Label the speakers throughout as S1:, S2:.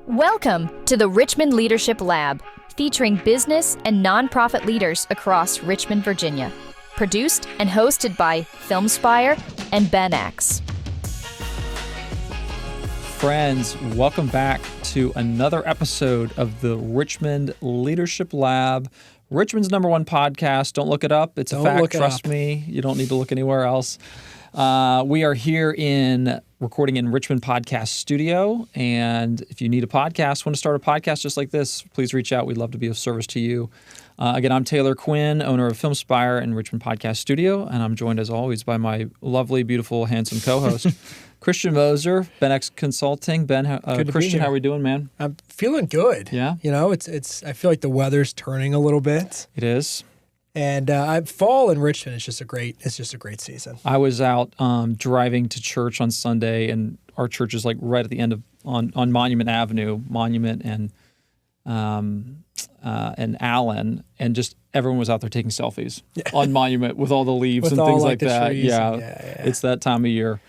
S1: Welcome to the Richmond Leadership Lab, featuring business and nonprofit leaders across Richmond, Virginia. Produced and hosted by Filmspire and Ben X.
S2: Friends, welcome back to another episode of the Richmond Leadership Lab, Richmond's #1 podcast. Don't look it up. It's a fact. Trust me. You don't need to look anywhere else. We are here recording in Richmond Podcast Studio. And if you need a podcast, want to start a podcast just like this, please reach out. We'd love to be of service to you. Again, I'm Taylor Quinn, owner of Filmspire and Richmond Podcast Studio. And I'm joined as always by my lovely, beautiful, handsome co-host, Christian Mosier, Ben X Consulting. Ben, Christian, how are we doing, man?
S3: I'm feeling good.
S2: Yeah?
S3: You know, it's. I feel like the weather's turning a little bit.
S2: It is.
S3: And fall in Richmond is just a great season.
S2: I was out driving to church on Sunday, and our church is like right at the end of on Monument Avenue, Monument and Allen, and just everyone was out there taking selfies on Monument with all the leaves and things like that. Yeah, it's that time of year.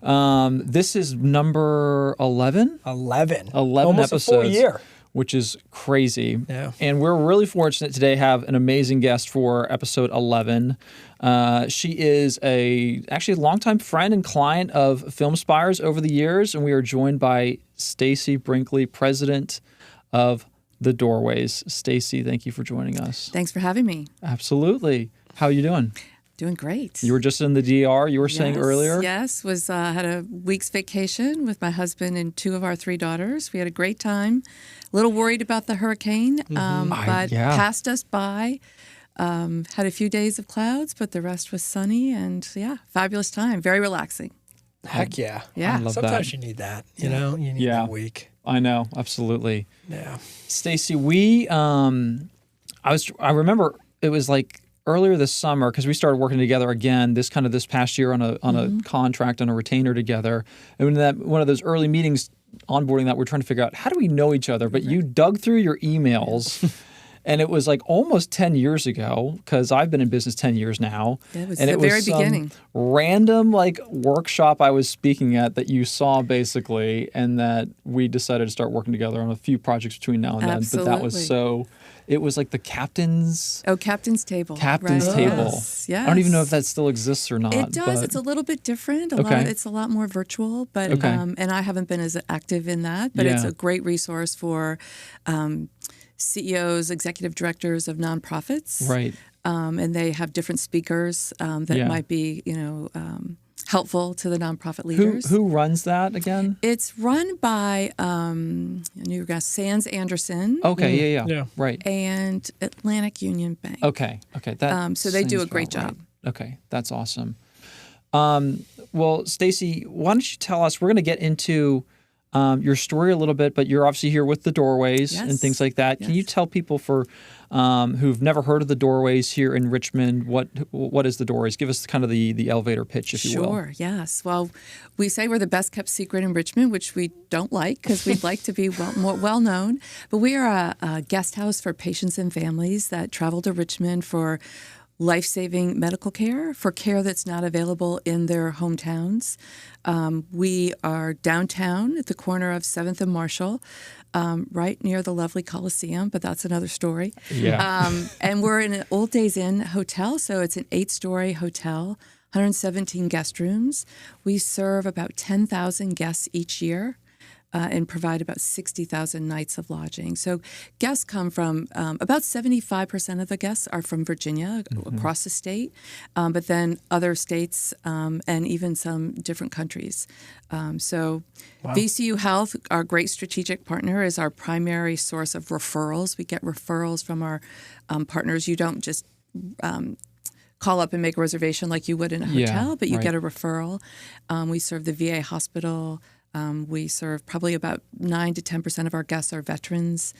S2: This is number 11?
S3: 11
S2: episodes.
S3: Almost a full year.
S2: Which is crazy.
S3: Yeah.
S2: And we're really fortunate today to have an amazing guest for episode 11. She is actually a longtime friend and client of Filmspire's over the years, and we are joined by Stacy Brinkley, president of The Doorways. Stacy, thank you for joining us.
S4: Thanks for having me.
S2: Absolutely. How are you doing?
S4: Doing great.
S2: You were just in the DR, you were saying earlier?
S4: Yes, had a week's vacation with my husband and 2 of our 3 daughters. We had a great time. A little worried about the hurricane, but passed us by. Had a few days of clouds, but the rest was sunny, and fabulous time. Very relaxing.
S3: Heck yeah.
S4: Yeah.
S2: I love
S3: Sometimes
S2: that.
S3: you need that, you know? You need that week.
S2: I know, absolutely.
S3: Yeah.
S2: Stacy, I remember it was like earlier this summer, because we started working together again this past year on a contract, on a retainer together. And one of those early meetings, onboarding that, we're trying to figure out how do we know each other. But you dug through your emails, and it was like almost 10 years ago, because I've been in business 10 years now.
S4: It was
S2: and
S4: the
S2: it was
S4: very beginning.
S2: Random workshop I was speaking at that you saw basically, and that we decided to start working together on a few projects between now and then.
S4: Absolutely.
S2: But that was it was like the captain's...
S4: Oh, Captain's Table.
S2: Captain's Table.
S4: Yes.
S2: I don't even know if that still exists or not.
S4: It does.
S2: But...
S4: It's a little bit different. It's a lot more virtual, but and I haven't been as active in that. But it's a great resource for CEOs, executive directors of nonprofits.
S2: Right.
S4: And they have different speakers that might be, helpful to the nonprofit leaders.
S2: Who runs that again?
S4: It's run by Sands Anderson.
S2: Okay, yeah. Right.
S4: And Atlantic Union Bank.
S2: Okay. That
S4: so they do a great
S2: right.
S4: job.
S2: Okay, that's awesome. Well, Stacy, why don't you tell us? We're going to get into your story a little bit, but you're obviously here with the Doorways and things like that. Can you tell people who've never heard of the Doorways here in Richmond, what is the Doorways? Give us kind of the elevator pitch, if you will.
S4: Sure, yes. Well, we say we're the best kept secret in Richmond, which we don't like because we'd like to be more well known. But we are a guest house for patients and families that travel to Richmond for life-saving medical care, for care that's not available in their hometowns. We are downtown at the corner of 7th and Marshall, right near the lovely Coliseum, but that's another story.
S2: Yeah.
S4: And we're in an Old Days Inn hotel, so it's an 8-story hotel, 117 guest rooms. We serve about 10,000 guests each year. And provide about 60,000 nights of lodging. So guests come from, about 75% of the guests are from Virginia, across the state, but then other states and even some different countries. VCU Health, our great strategic partner, is our primary source of referrals. We get referrals from our partners. You don't just call up and make a reservation like you would in a hotel, but you get a referral. We serve the VA hospital. We serve probably about 9 to 10% of our guests are veterans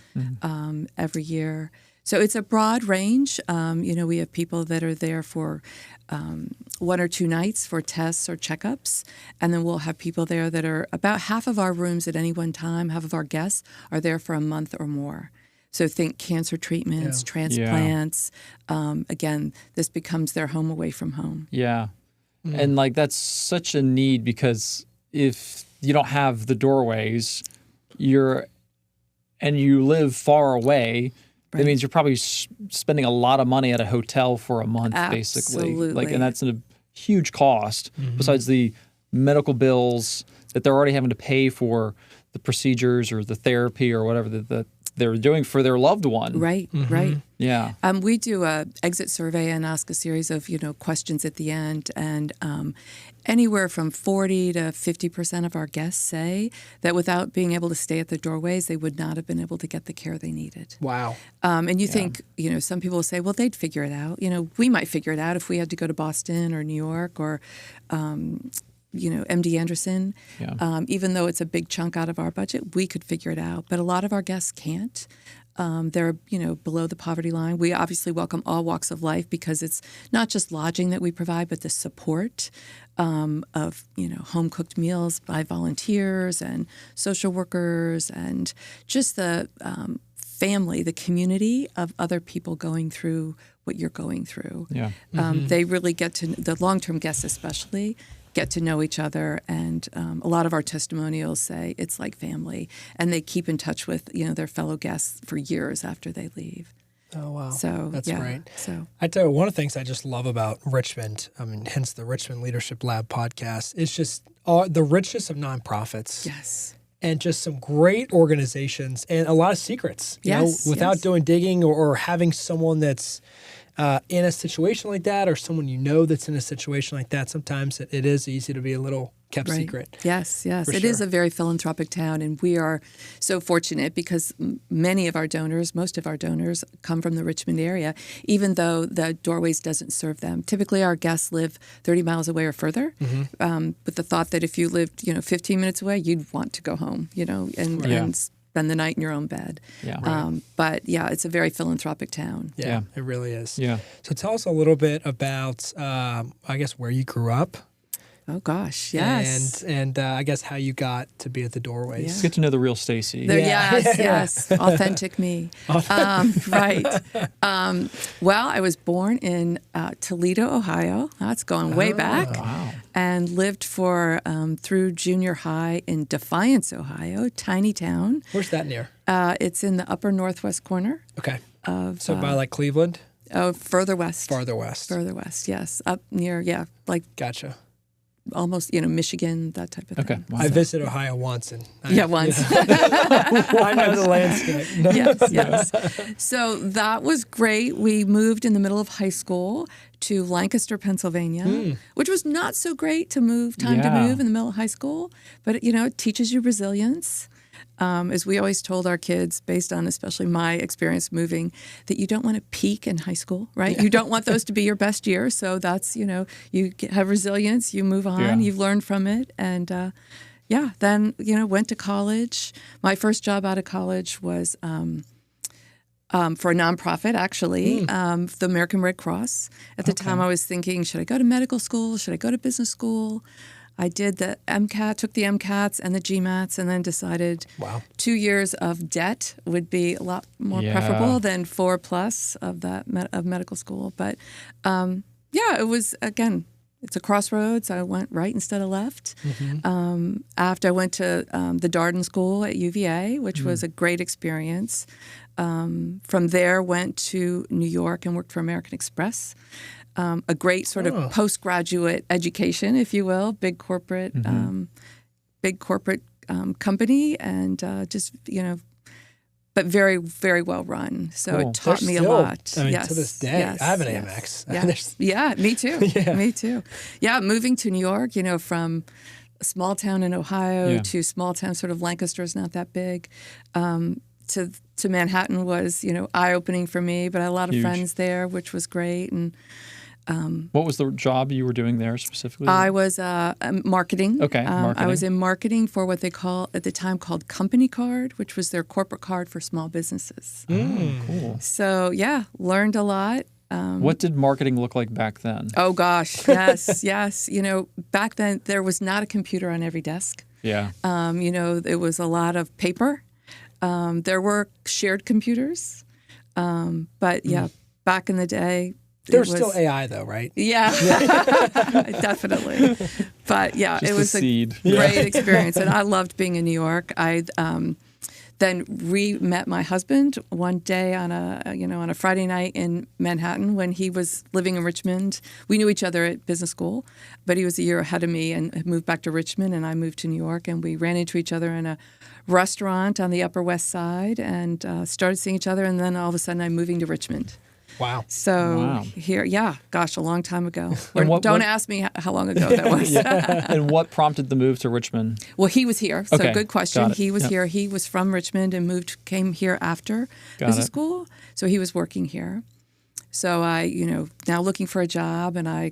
S4: every year. So it's a broad range. We have people that are there for 1 or 2 nights for tests or checkups. And then we'll have people there that are about half of our rooms at any one time, half of our guests are there for a month or more. So think cancer treatments, transplants. Again, this becomes their home away from home.
S2: Yeah. And that's such a need, because if you don't have the Doorways, you're and you live far away,
S4: Right.
S2: that means you're probably spending a lot of money at a hotel for a month, basically.
S4: Absolutely.
S2: And that's a huge cost besides the medical bills that they're already having to pay for the procedures or the therapy or whatever that they're doing for their loved one.
S4: Right, right.
S2: Yeah.
S4: We do a exit survey and ask a series of questions at the end, and anywhere from 40 to 50% of our guests say that without being able to stay at the doorways, they would not have been able to get the care they needed.
S3: Wow.
S4: And you think, some people will say, well, they'd figure it out. We might figure it out if we had to go to Boston or New York or MD Anderson.
S2: Yeah.
S4: Even though it's a big chunk out of our budget, we could figure it out. But a lot of our guests can't. They're, below the poverty line. We obviously welcome all walks of life because it's not just lodging that we provide, but the support of, home-cooked meals by volunteers and social workers and just the family, the community of other people going through what you're going through.
S2: Yeah.
S4: They really get to, the long-term guests especially, get to know each other, and a lot of our testimonials say it's like family, and they keep in touch with their fellow guests for years after they leave.
S3: Oh, wow.
S4: So
S3: that's great.
S4: So
S3: I tell you, one of the things I just love about Richmond, hence the Richmond Leadership Lab podcast, is just the richness of nonprofits.
S4: yes,
S3: And just some great organizations and a lot of secrets. Without doing digging or having someone that's in a situation like that, or someone that's in a situation like that, sometimes it is easy to be a little kept
S4: right.
S3: secret.
S4: Yes. It
S3: sure.
S4: is a very philanthropic town, and we are so fortunate because most of our donors come from the Richmond area, even though the Doorways doesn't serve them. Typically, our guests live 30 miles away or further, with the thought that if you lived, 15 minutes away, you'd want to go home, and spend the night in your own bed.
S2: Yeah.
S4: But it's a very philanthropic town.
S3: Yeah, it really is.
S2: Yeah.
S3: So tell us a little bit about, I guess, where you grew up.
S4: Oh gosh, yes.
S3: And I guess how you got to be at the Doorways.
S2: Get to know the real Stacy.
S4: Yes, authentic me. Right. Well, I was born in Toledo, Ohio. That's going way back.
S2: Wow.
S4: And lived for through junior high in Defiance, Ohio, tiny town.
S3: Where's that near?
S4: It's in the upper northwest corner.
S3: Okay.
S4: Of
S3: So by like Cleveland?
S4: Oh, further west.
S3: Farther west.
S4: Further west, yes. Up near,
S3: Gotcha.
S4: almost, Michigan, that type of thing.
S2: Okay. Wow.
S3: I visited Ohio once. Once.
S4: I
S3: know the landscape.
S4: Yes. So that was great. We moved in the middle of high school to Lancaster, Pennsylvania, which was not so great to move in the middle of high school. But, it teaches you resilience. As we always told our kids, based on especially my experience moving, that you don't want to peak in high school, right? You don't want those to be your best years. So that's, you have resilience, you move on, you've learned from it. And then, went to college. My first job out of college was for a nonprofit, actually, the American Red Cross. At the time, I was thinking, should I go to medical school? Should I go to business school? I did the MCAT, took the MCATs and the GMATs, and then decided 2 years of debt would be a lot more preferable than 4+ of that of medical school. But it was, again, it's a crossroads. I went right instead of left. After I went to the Darden School at UVA, which was a great experience. From there, went to New York and worked for American Express. A great sort of postgraduate education, if you will, big corporate company, and but very, very well run. So it taught me a lot.
S3: To this day, I have an Amex.
S4: Me too. Me too. Yeah, moving to New York, from a small town in Ohio to small town, sort of Lancaster is not that big. To Manhattan was, eye-opening for me, but I had a lot of friends there, which was great. And
S2: what was the job you were doing there specifically?
S4: I was marketing.
S2: Okay, marketing.
S4: I was in marketing for what they at the time called Company Card, which was their corporate card for small businesses.
S2: Cool.
S4: So, learned a lot.
S2: What did marketing look like back then?
S4: Oh, gosh, yes. Back then, there was not a computer on every desk.
S2: Yeah.
S4: It was a lot of paper. There were shared computers. But, back in the day,
S3: there's still AI, though, right?
S4: Yeah, definitely. But it was a great experience, and I loved being in New York. then met my husband one day on a Friday night in Manhattan when he was living in Richmond. We knew each other at business school, but he was a year ahead of me and had moved back to Richmond, and I moved to New York, and we ran into each other in a restaurant on the Upper West Side and started seeing each other, and then all of a sudden I'm moving to Richmond.
S3: Wow.
S4: So here, a long time ago. Don't ask me how long ago that was.
S2: And what prompted the move to Richmond?
S4: Well, he was here. So good question.
S2: Got it.
S4: He was here. He was from Richmond and came here after business school. So he was working here. So I, now looking for a job, and I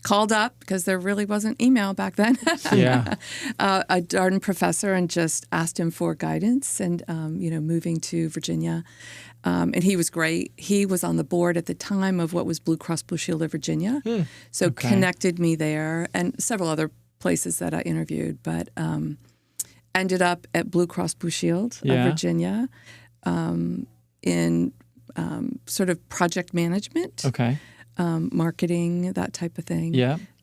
S4: called up because there really wasn't email back then. A Darden professor, and just asked him for guidance and, moving to Virginia. And he was great. He was on the board at the time of what was Blue Cross Blue Shield of Virginia. So connected me there, and several other places that I interviewed, but ended up at Blue Cross Blue Shield of Virginia in sort of project management, marketing, that type of thing.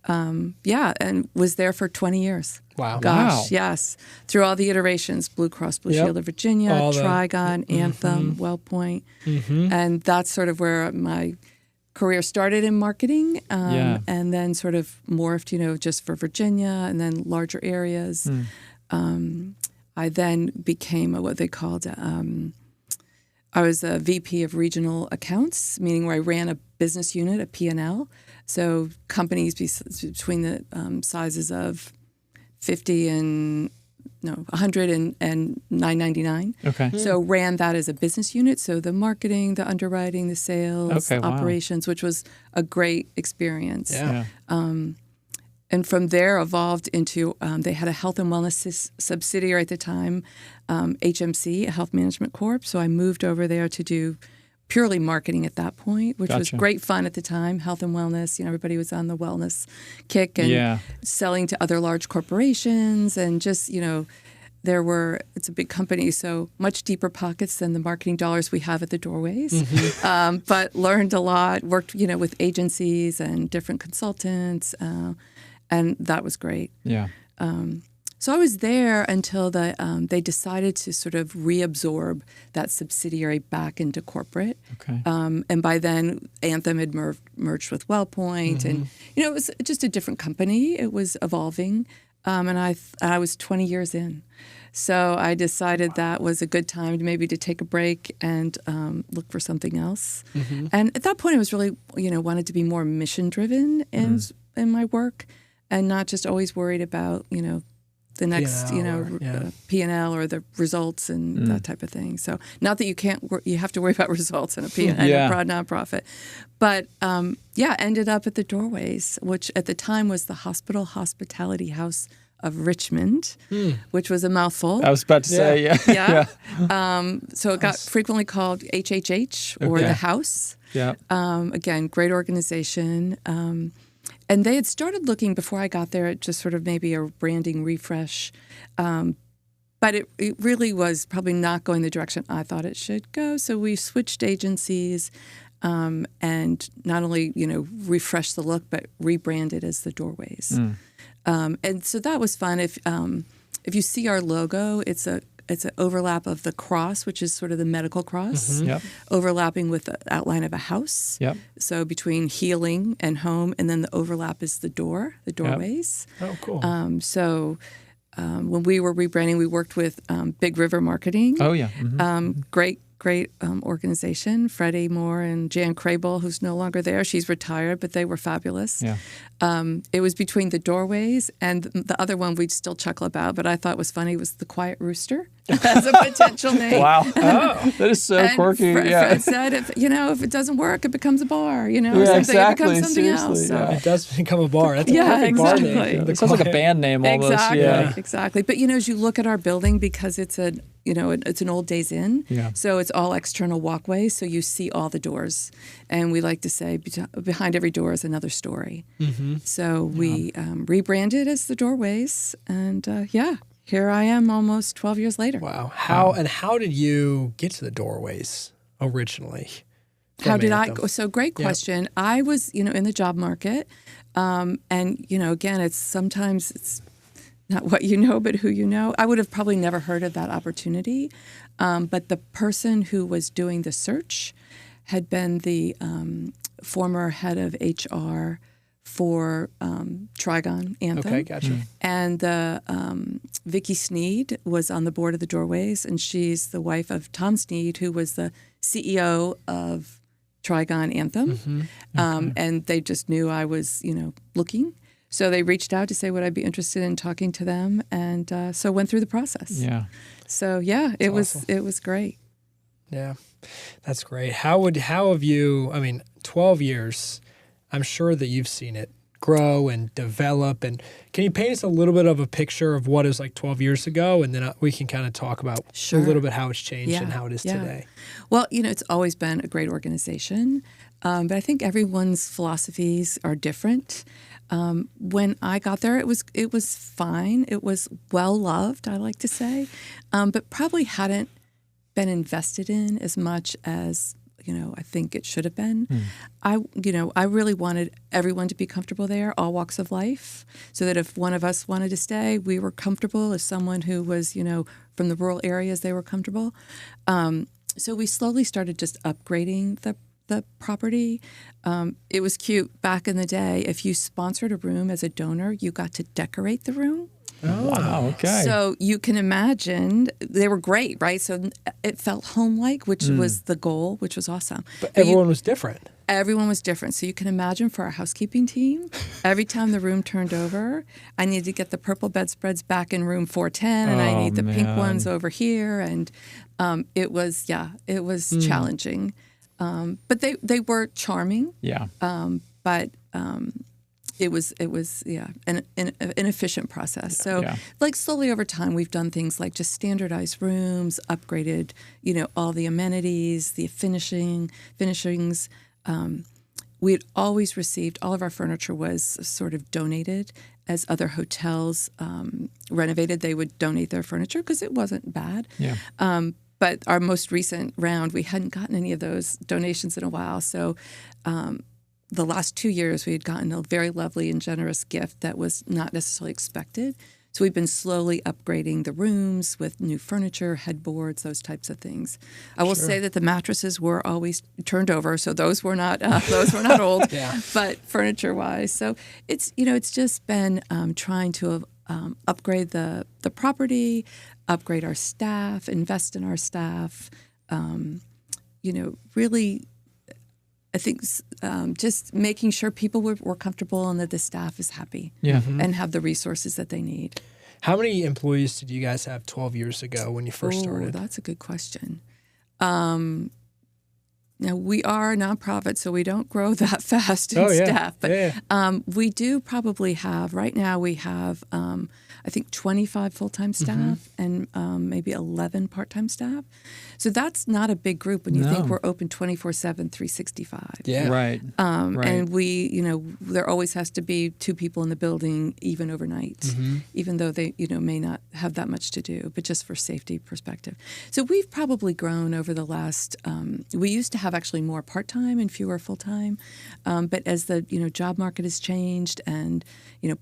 S4: And was there for 20 years.
S3: Wow.
S4: Gosh, yes. Through all the iterations, Blue Cross Blue Shield of Virginia, Trigon, Anthem, WellPoint. And that's sort of where my career started in marketing, and then sort of morphed, just for Virginia and then larger areas. I then became what they called, I was a VP of regional accounts, meaning where I ran a business unit, a P&L. So companies between the sizes of 50 and 100 and 999. So ran that as a business unit. So the marketing, the underwriting, the sales, operations, which was a great experience. And from there evolved into, they had a health and wellness subsidiary at the time, HMC, a Health Management Corp. So I moved over there to do purely marketing at that point, which was great fun at the time, health and wellness. Everybody was on the wellness kick and selling to other large corporations, and just, it's a big company, so much deeper pockets than the marketing dollars we have at the doorways. But learned a lot, worked, with agencies and different consultants, and that was great. So I was there until they decided to sort of reabsorb that subsidiary back into corporate. And by then, Anthem had merged with WellPoint, and it was just a different company. It was evolving, and I was 20 years in. So I decided that was a good time to take a break and look for something else. And at that point, I was really, wanted to be more mission driven in my work, and not just always worried about, the next, P&L or the results and that type of thing. So not that you have to worry about results in a P&L, a broad nonprofit. But, ended up at the Doorways, which at the time was the Hospital Hospitality House of Richmond, which was a mouthful.
S2: I was about to say,
S4: So it got frequently called HHH or the House. Again, great organization. And they had started looking before I got there at just sort of maybe a branding refresh. But it really was probably not going the direction I thought it should go. So we switched agencies and not only, refreshed the look, but rebranded as the Doorways. And so that was fun. If you see our logo, it's an overlap of the cross, which is sort of the medical cross, overlapping with the outline of a house. So between healing and home, and then the overlap is the doorways.
S3: Oh, cool.
S4: When we were rebranding, we worked with Big River Marketing. Great organization. Freddie Moore and Jan Crable, who's no longer there. She's retired, but they were fabulous. It was between the Doorways, and the other one we'd still chuckle about, but I thought was funny, was the Quiet Rooster as a potential name.
S2: Wow. That is so quirky.
S4: Fred said, if it doesn't work, it becomes a bar, or something.
S2: Exactly.
S4: It becomes something else.
S3: So. It does become a bar. That's a perfect bar name.
S2: It sounds like a band name almost.
S4: Exactly. But, as you look at our building, because it's it's an old Days Inn, so it's all external walkways, so you see all the doors. And we like to say behind every door is another story. So we rebranded as the Doorways, and here I am almost 12 years later.
S3: Wow. How did you get to the Doorways originally?
S4: How did I? So great question. I was, in the job market, and again, it's not what you know, but who you know. I would have probably never heard of that opportunity. But the person who was doing the search had been the former head of HR for Trigon Anthem.
S3: Okay, gotcha.
S4: And Vicky Sneed was on the board of the Doorways, and she's the wife of Tom Sneed, who was the CEO of Trigon Anthem. And they just knew I was, looking. So they reached out to say, would I be interested in talking to them? And so went through the process.
S2: Yeah.
S4: So yeah, it was
S3: awesome.
S4: it was great.
S3: Yeah, that's great. How have you, 12 years, I'm sure that you've seen it grow and develop. And can you paint us a little bit of a picture of what it was like 12 years ago? And then we can kind of talk about a little bit how it's changed and how it is today.
S4: Well, it's always been a great organization. But I think everyone's philosophies are different. When I got there, it was fine. It was well loved, I like to say, but probably hadn't been invested in as much as I think it should have been. I really wanted everyone to be comfortable there, all walks of life, so that if one of us wanted to stay, we were comfortable. If someone who was from the rural areas, they were comfortable. So we slowly started just upgrading the property. It was cute back in the day. If you sponsored a room as a donor, you got to decorate the room.
S2: Oh, wow. Okay.
S4: So you can imagine they were great, right? So it felt home-like, which was the goal, which was awesome.
S3: But everyone was different.
S4: Everyone was different. So you can imagine for our housekeeping team, every time the room turned over, I needed to get the purple bedspreads back in room 410, and I need the pink ones over here. And it was challenging. But they were charming.
S2: Yeah.
S4: But it was an efficient process. So like slowly over time, we've done things like just standardized rooms, upgraded, all the amenities, the finishings. We had always received, all of our furniture was sort of donated. As other hotels renovated, they would donate their furniture because it wasn't bad.
S2: Yeah.
S4: But our most recent round, we hadn't gotten any of those donations in a while. So the last 2 years, we had gotten a very lovely and generous gift that was not necessarily expected. So we've been slowly upgrading the rooms with new furniture, headboards, those types of things. I will say that the mattresses were always turned over, so those were not old. But furniture-wise, so it's just been trying to upgrade the property, upgrade our staff, invest in our staff. Really, I think just making sure people were comfortable and that the staff is happy and have the resources that they need.
S3: How many employees did you guys have 12 years ago when you first started?
S4: That's a good question. Now, we are a nonprofit, so we don't grow that fast in staff. But we do probably have, right now we have, I think, 25 full-time staff and maybe 11 part-time staff. So that's not a big group when you think we're open 24/7, 365.
S3: Yeah.
S2: Right.
S4: And we, there always has to be 2 people in the building, even overnight, even though they, may not have that much to do, but just for safety perspective. So we've probably grown over the last, we used to have actually more part-time and fewer full-time. But as the, job market has changed and,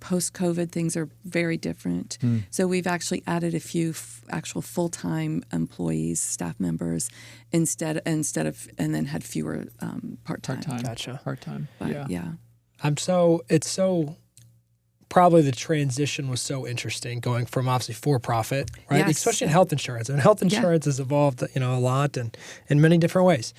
S4: post-COVID, things are very different. So we've actually added a few actual full-time employees, staff members, instead of, and then had fewer part-time.
S3: Gotcha.
S2: Part-time.
S4: But,
S3: It's so probably the transition was so interesting going from obviously for-profit, right?
S4: Yes.
S3: Especially in health insurance. And health insurance has evolved, a lot and in many different ways.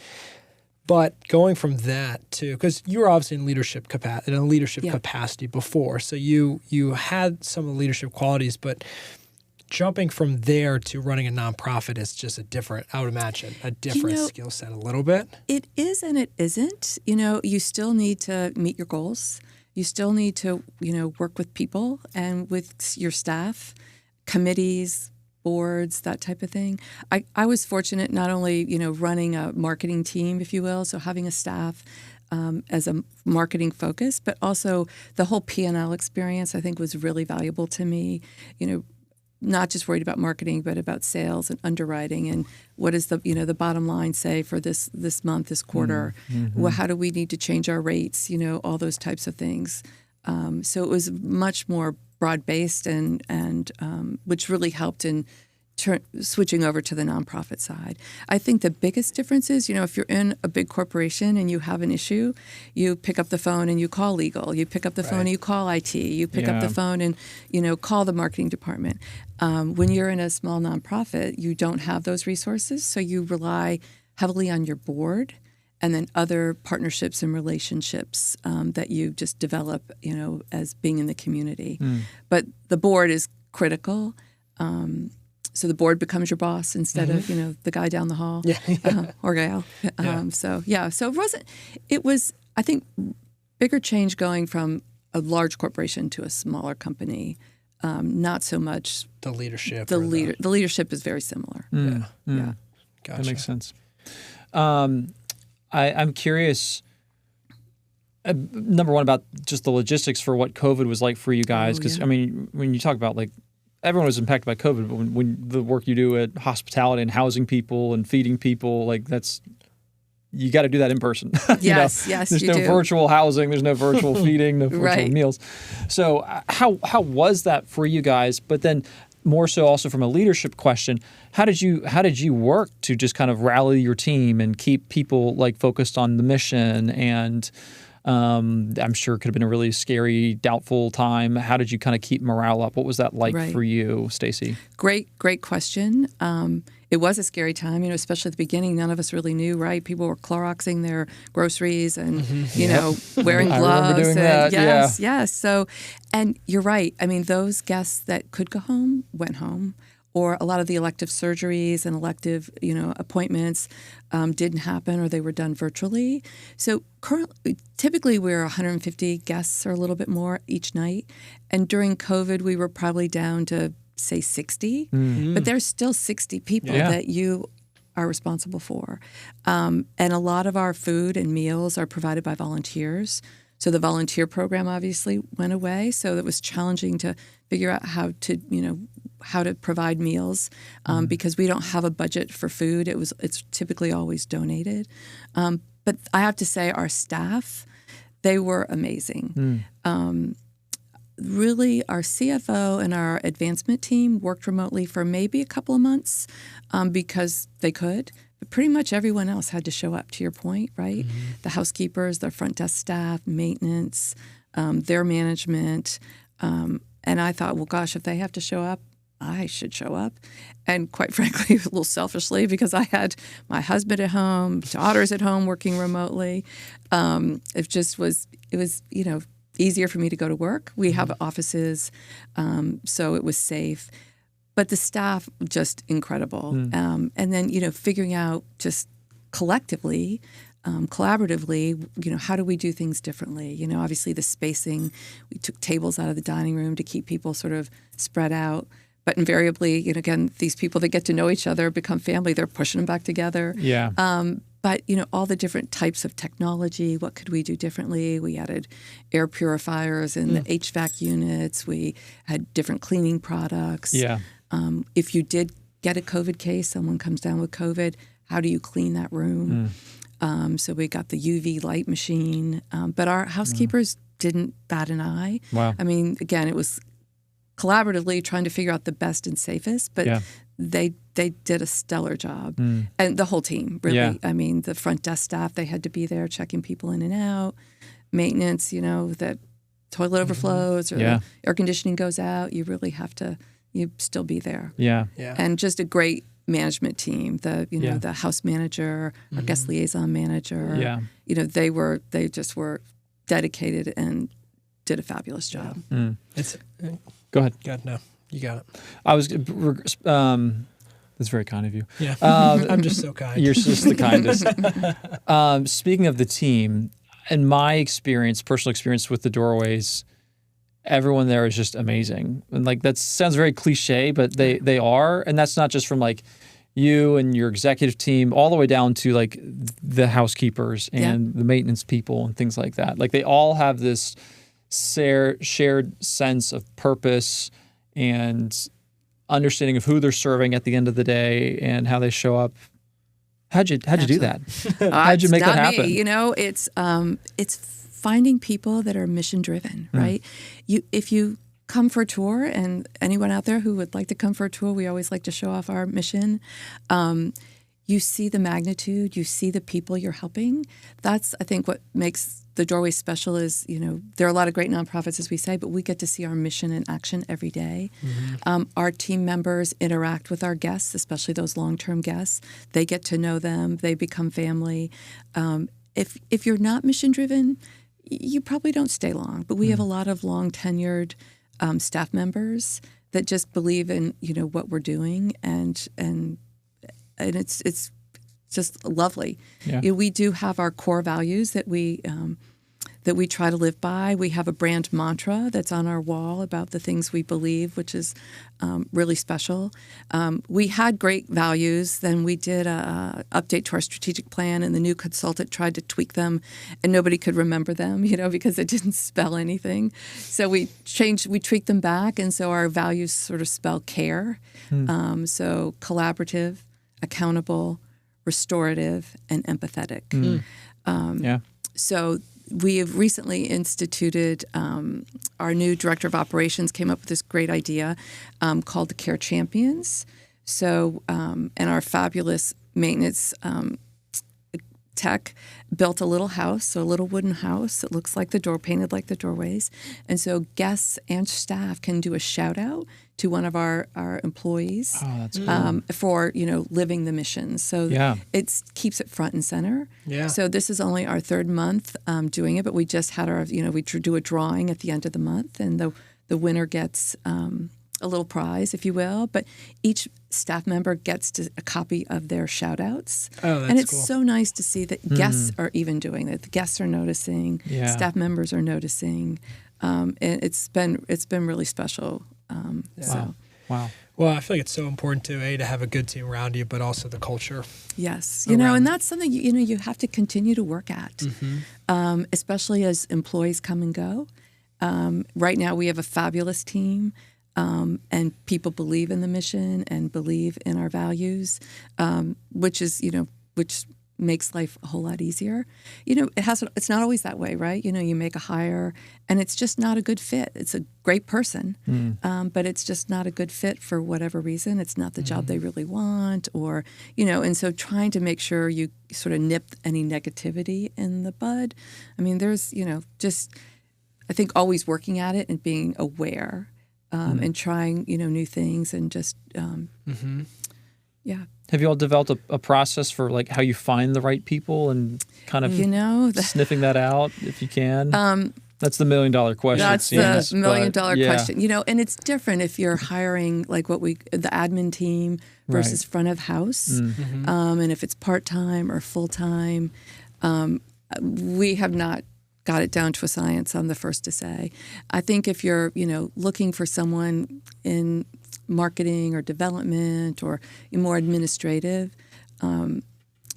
S3: But going from that to, because you were obviously in a leadership capacity before, so you had some of the leadership qualities, but jumping from there to running a nonprofit is just I would imagine, a different skill set a little bit.
S4: It is and it isn't. You still need to meet your goals. You still need to, work with people and with your staff, committees, boards, that type of thing. I was fortunate not only, running a marketing team, if you will, so having a staff as a marketing focus, but also the whole P&L experience I think was really valuable to me. Not just worried about marketing, but about sales and underwriting and what is the the bottom line say for this month, this quarter. Well, how do we need to change our rates? All those types of things. So it was much more broad-based and which really helped in switching over to the nonprofit side. I think the biggest difference is, if you're in a big corporation and you have an issue, you pick up the phone and you call legal. You pick up the phone and you call IT. You pick up the phone and, call the marketing department. When you're in a small nonprofit, you don't have those resources, so you rely heavily on your board and then other partnerships and relationships that you just develop, as being in the community. But the board is critical. So the board becomes your boss instead of, the guy down the hall or gal. So it was, I think, bigger change going from a large corporation to a smaller company. Not so much
S3: the leadership.
S4: The leadership is very similar.
S3: Yeah.
S2: Gotcha. That makes sense. I'm curious, number one, about just the logistics for what COVID was like for you guys. Because, when you talk about everyone was impacted by COVID, but when the work you do at hospitality and housing people and feeding people, you got to do that in person.
S4: Yes,
S2: there's no virtual housing, there's no virtual feeding, no virtual meals. So how was that for you guys? But then more so also from a leadership question, how did you work to just kind of rally your team and keep people focused on the mission? And I'm sure it could have been a really scary, doubtful time. How did you kind of keep morale up? What was that like for you, Stacy? Great
S4: question. It was a scary time, especially at the beginning. None of us really knew, right? People were Cloroxing their groceries and, wearing gloves.
S2: I remember doing that.
S4: Yes. So, and you're right. Those guests that could go home went home. Or a lot of the elective surgeries and elective, appointments didn't happen, or they were done virtually. So typically we're 150 guests or a little bit more each night. And during COVID, we were probably down to, say, 60. Mm-hmm. But there's still 60 people that you are responsible for. And a lot of our food and meals are provided by volunteers. So the volunteer program obviously went away. So it was challenging to figure out how to provide meals because we don't have a budget for food. It's typically always donated. But I have to say our staff, they were amazing. Really, our CFO and our advancement team worked remotely for maybe a couple of months because they could. But pretty much everyone else had to show up, to your point, right? Mm-hmm. The housekeepers, the front desk staff, maintenance, their management. And I thought, well, gosh, if they have to show up, I should show up. And quite frankly, a little selfishly, because I had my husband at home, daughters at home working remotely. It was easier for me to go to work. We have offices, so it was safe. But the staff, just incredible. And then, figuring out just collectively, collaboratively, how do we do things differently? Obviously the spacing, we took tables out of the dining room to keep people sort of spread out. But invariably, again, these people that get to know each other become family. They're pushing them back together.
S2: Yeah.
S4: But, all the different types of technology, what could we do differently? We added air purifiers in the HVAC units. We had different cleaning products.
S2: Yeah.
S4: If you did get a COVID case, someone comes down with COVID, how do you clean that room? So we got the UV light machine. But our housekeepers didn't bat an eye.
S2: Wow.
S4: Again, it was collaboratively trying to figure out the best and safest, but they did a stellar job. And the whole team, really. Yeah. The front desk staff, they had to be there checking people in and out. Maintenance, that toilet overflows or the air conditioning goes out, you really have to still be there.
S2: Yeah.
S4: And just a great management team, the house manager, our guest liaison manager.
S2: Yeah.
S4: They just were dedicated and did a fabulous job.
S2: Go ahead.
S3: God, no, you got it.
S2: I was. That's very kind of you.
S3: Yeah, I'm just so kind.
S2: You're just the kindest. Speaking of the team, in my experience, personal experience with the Doorways, everyone there is just amazing. And that sounds very cliche, but they are. And that's not just from you and your executive team all the way down to the housekeepers and the maintenance people and things like that. They all have this shared sense of purpose and understanding of who they're serving at the end of the day and how they show up. How'd you do that? How'd you make that happen?
S4: It's finding people that are mission driven, right? If you come for a tour, and anyone out there who would like to come for a tour, we always like to show off our mission. You see the magnitude, you see the people you're helping. That's, I think, what makes the Doorway special is, there are a lot of great nonprofits, as we say, but we get to see our mission in action every day. Our team members interact with our guests, especially those long-term guests. They get to know them. They become family. If you're not mission-driven, you probably don't stay long. But we have a lot of long-tenured staff members that just believe in, what we're doing, and it's just lovely. Yeah. We do have our core values that we try to live by. We have a brand mantra that's on our wall about the things we believe, which is really special. We had great values. Then we did an update to our strategic plan, and the new consultant tried to tweak them, and nobody could remember them, because it didn't spell anything. So we tweaked them back, and so our values sort of spell care. So collaborative, accountable, restorative, and empathetic. So we have recently instituted, our new director of operations came up with this great idea called the Care Champions. So, and our fabulous maintenance tech built a little house, so a little wooden house. It looks like the door, painted like the doorways. And so guests and staff can do a shout out to one of our employees for, living the mission. So it keeps it front and center. Yeah. So this is only our third month doing it, but we just had our, we do a drawing at the end of the month, and the winner gets a little prize, if you will, but each staff member gets a copy of their shout-outs. Oh, that's And it's
S3: cool.
S4: So nice to see that guests are even doing that. The guests are noticing, staff members are noticing, and it's been really special.
S2: Wow.
S3: Well, I feel like it's so important to have a good team around you, but also the culture.
S4: Yes, and that's something you have to continue to work at, especially as employees come and go. Right now, we have a fabulous team. And people believe in the mission and believe in our values, which makes life a whole lot easier. It's not always that way, right? You make a hire and it's just not a good fit. It's a great person, but it's just not a good fit for whatever reason. It's not the job they really want, or, and so trying to make sure you sort of nip any negativity in the bud. I mean, there's, just, I think always working at it and being aware. And trying, new things, and just,
S2: Have you all developed a process for like how you find the right people and kind of sniffing that out if you can? That's the $1 million question.
S4: That's the $1 million question. And it's different if you're hiring like the admin team versus front of house, and if it's part-time or full-time. We have not got it down to a science, I'm the first to say. I think if you're, looking for someone in marketing or development or more administrative,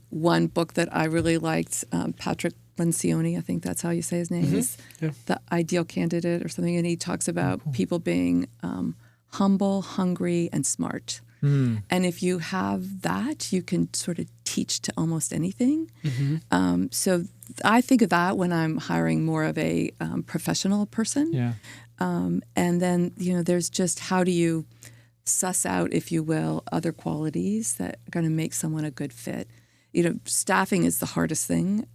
S4: one book that I really liked, Patrick Lencioni, I think that's how you say his name, is The Ideal Candidate or something, and he talks about people being humble, hungry, and smart. And if you have that, you can sort of teach to almost anything. So I think of that when I'm hiring more of a professional person.
S2: Yeah.
S4: And then, there's just how do you suss out, if you will, other qualities that are going to make someone a good fit. Staffing is the hardest thing,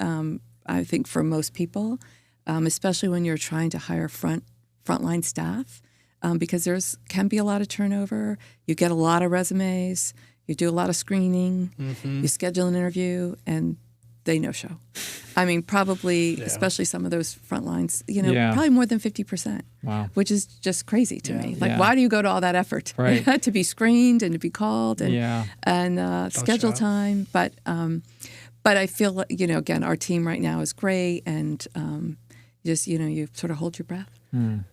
S4: I think, for most people, especially when you're trying to hire frontline staff. Because can be a lot of turnover. You get a lot of resumes. You do a lot of screening. You schedule an interview, and they no-show. I mean, probably, especially some of those front lines, probably more than 50%.
S2: Wow.
S4: Which is just crazy to me. Like, why do you go to all that effort to be screened and to be called and schedule time? But I feel like, again, our team right now is great, and just, you sort of hold your breath.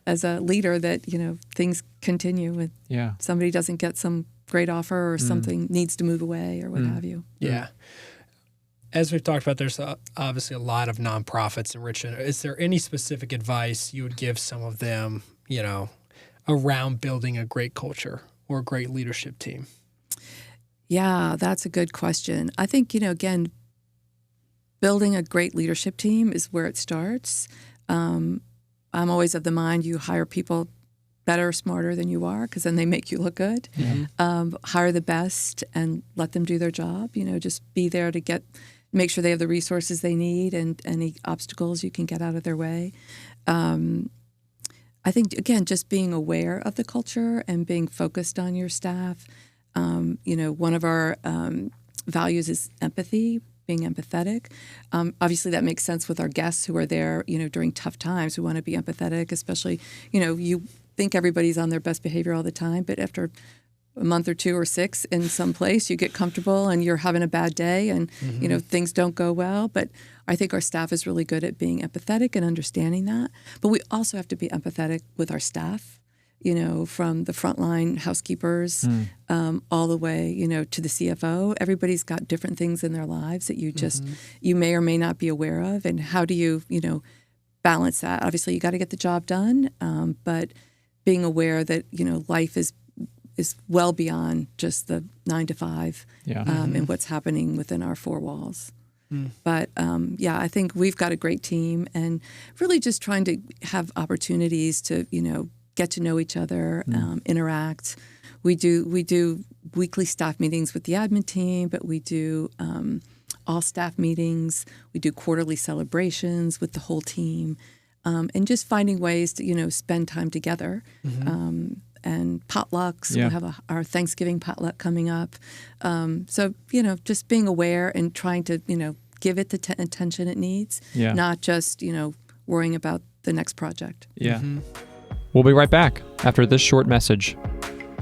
S4: As a leader, that things continue and somebody doesn't get some great offer or something needs to move away or what have you.
S3: Yeah. As we've talked about, there's obviously a lot of nonprofits in Richmond. Is there any specific advice you would give some of them, around building a great culture or a great leadership team?
S4: Yeah, that's a good question. I think, again, building a great leadership team is where it starts. I'm always of the mind you hire people better, smarter than you are, because then they make you look good. Hire the best and let them do their job. Just be there to make sure they have the resources they need and any obstacles you can get out of their way. I think, again, just being aware of the culture and being focused on your staff. One of our values is empathy, being empathetic. Obviously, that makes sense with our guests who are there, during tough times. We want to be empathetic, especially, you think everybody's on their best behavior all the time, but after a month or 2 or 6 in some place, you get comfortable and you're having a bad day and, things don't go well. But I think our staff is really good at being empathetic and understanding that. But we also have to be empathetic with our staff, from the frontline housekeepers all the way, to the CFO. Everybody's got different things in their lives that you may or may not be aware of. And how do you, balance that? Obviously, you got to get the job done, but being aware that, life is well beyond just the 9 to 5 and what's happening within our 4 walls. But I think we've got a great team and really just trying to have opportunities to, get to know each other, interact. We do weekly staff meetings with the admin team, but we do all staff meetings. We do quarterly celebrations with the whole team, and just finding ways to, spend time together. And potlucks. We'll have our Thanksgiving potluck coming up. So, just being aware and trying to, give it the attention it needs, not just, worrying about the next project.
S2: Yeah. We'll be right back after this short message.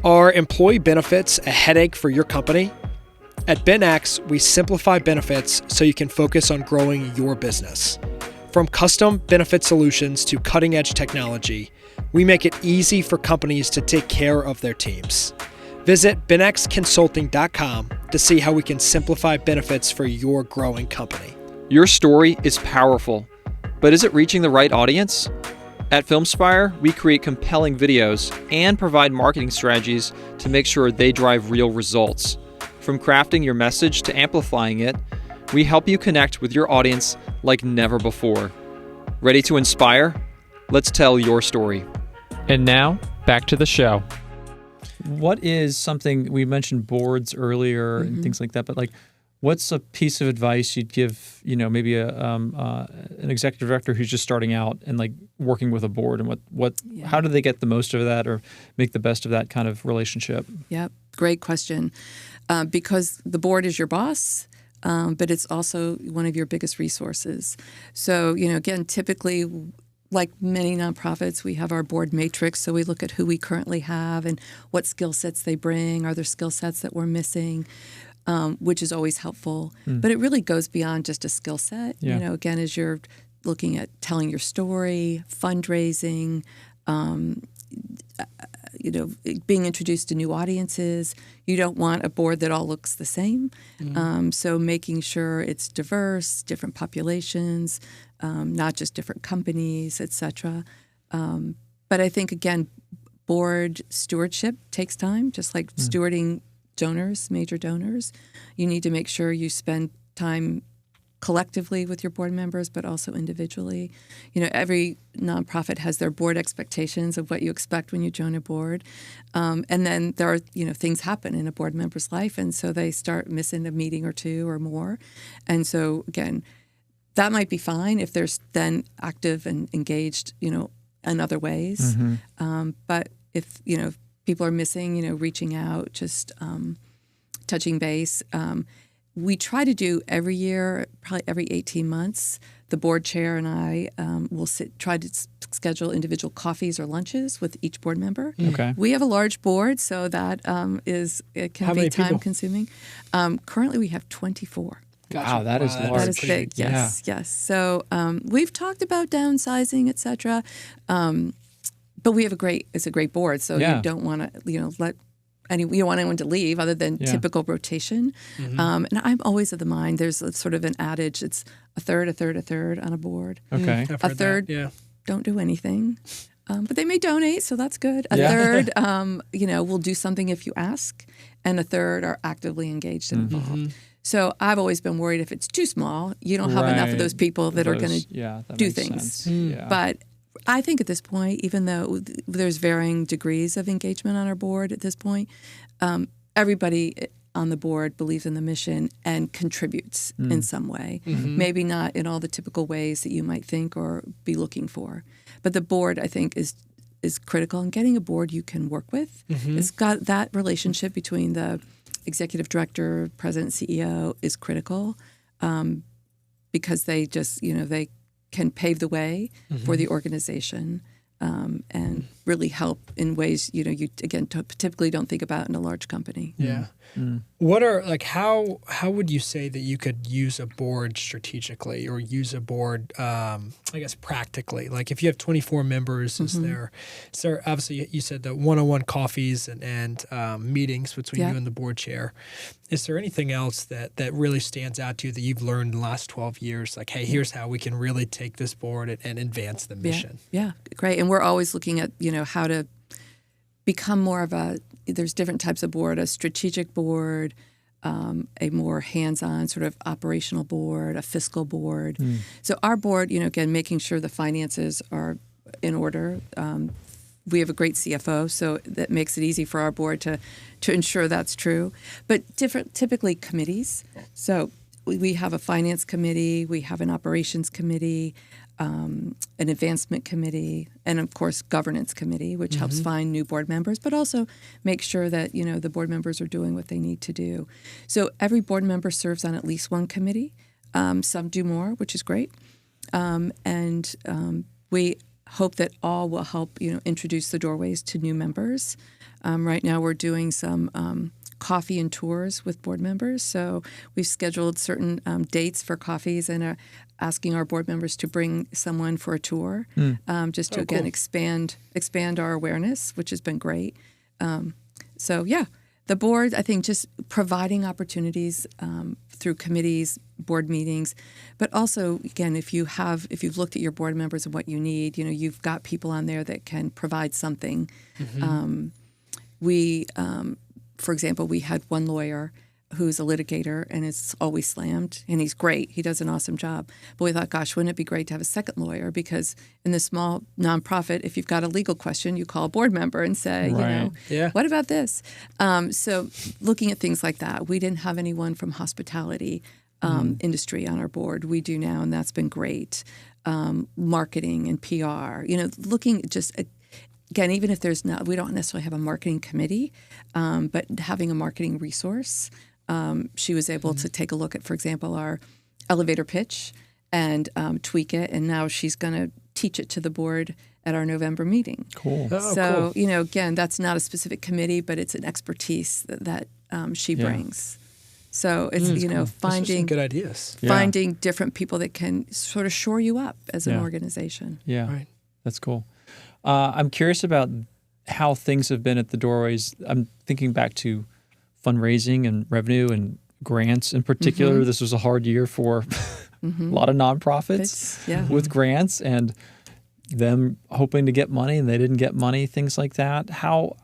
S3: Are employee benefits a headache for your company? At BenX, we simplify benefits so you can focus on growing your business. From custom benefit solutions to cutting-edge technology, we make it easy for companies to take care of their teams. Visit benxconsulting.com to see how we can simplify benefits for your growing company.
S2: Your story is powerful, but is it reaching the right audience? At FilmSpire, we create compelling videos and provide marketing strategies to make sure they drive real results. From crafting your message to amplifying it, we help you connect with your audience like never before. Ready to inspire? Let's tell your story. And now, back to the show. What is something, we mentioned boards earlier and things like that, but what's a piece of advice you'd give, maybe an executive director who's just starting out and working with a board, and how do they get the most of that or make the best of that kind of relationship?
S4: Yep, great question. Because the board is your boss, but it's also one of your biggest resources. So, again, typically, like many nonprofits, we have our board matrix. So we look at who we currently have and what skill sets they bring. Are there skill sets that we're missing? Which is always helpful. But it really goes beyond just a skill set. Again, as you're looking at telling your story, fundraising, being introduced to new audiences. You don't want a board that all looks the same. So making sure it's diverse, different populations, not just different companies, et cetera. But I think, again, board stewardship takes time, just like stewarding donors, major donors. You need to make sure you spend time collectively with your board members, but also individually. Every nonprofit has their board expectations of what you expect when you join a board. And then there are, things happen in a board member's life, and so they start missing a meeting or 2 or more. And so, again, that might be fine if they're then active and engaged, in other ways. But if, people are missing, reaching out, just touching base. We try to do every year, probably every 18 months, the board chair and I will try to schedule individual coffees or lunches with each board member.
S2: Okay.
S4: We have a large board, so that it can be time consuming. Currently, we have 24.
S2: Gotcha. Wow, that is large.
S4: That is big. Yes, yes. So we've talked about downsizing, et cetera. But we have it's a great board, so you don't want to, you don't want anyone to leave other than typical rotation. And I'm always of the mind, there's sort of an adage, it's a third on a board.
S2: Okay.
S4: A third don't do anything. But they may donate, so that's good. A third, will do something if you ask. And a third are actively engaged and involved. So I've always been worried if it's too small, you don't have enough of those people that are going to do things. But I think at this point, even though there's varying degrees of engagement on our board at this point, everybody on the board believes in the mission and contributes in some way. Maybe not in all the typical ways that you might think or be looking for. But the board, I think, is critical. And getting a board you can work with. It's got that relationship between the executive director, president, CEO is critical because they just, they can pave the way for the organization and really help in ways, you again, typically don't think about in a large company.
S3: Yeah. What are, how would you say that you could use a board strategically or use a board, I guess, practically? Like if you have 24 members, is there obviously you said the one-on-one coffees and meetings between you and the board chair. Is there anything else that really stands out to you that you've learned in the last 12 years? Like, hey, here's how we can really take this board and advance the mission.
S4: Yeah, great. And we're always looking at, how to become more of there's different types of board, a strategic board, a more hands-on sort of operational board, a fiscal board. So our board, again, making sure the finances are in order. We have a great CFO, so that makes it easy for our board to ensure that's true. But typically committees. So we have a finance committee, we have an operations committee, an advancement committee, and of course governance committee, which helps find new board members, but also make sure that the board members are doing what they need to do. So every board member serves on at least one committee. Some do more, which is great, and we hope that all will help introduce the doorways to new members. Right now we're doing some coffee and tours with board members. So we've scheduled certain dates for coffees and are asking our board members to bring someone for a tour, just to again expand our awareness, which has been great. The board, I think, just providing opportunities through committees, board meetings, but also again, if you've looked at your board members and what you need, you've got people on there that can provide something. For example, we had one lawyer who's a litigator and it's always slammed, and he's great. He does an awesome job. But we thought, gosh, wouldn't it be great to have a second lawyer? Because in the small nonprofit, if you've got a legal question, you call a board member and say, what about this? So looking at things like that. We didn't have anyone from hospitality industry on our board. We do now, and that's been great. Marketing and PR, looking just at, again, even if we don't necessarily have a marketing committee, but having a marketing resource. She was able to take a look at, for example, our elevator pitch and tweak it, and now she's going to teach it to the board at our November meeting.
S2: Cool.
S3: Oh,
S4: so, again, that's not a specific committee, but it's an expertise that she brings. So it's,
S3: cool.
S4: finding
S3: some good ideas.
S4: Finding different people that can sort of shore you up as an organization.
S2: Yeah,
S3: right.
S2: That's cool. I'm curious about how things have been at the doorways. I'm thinking back to fundraising and revenue and grants in particular. This was a hard year for a lot of nonprofits with grants and them hoping to get money and they didn't get money, things like that. How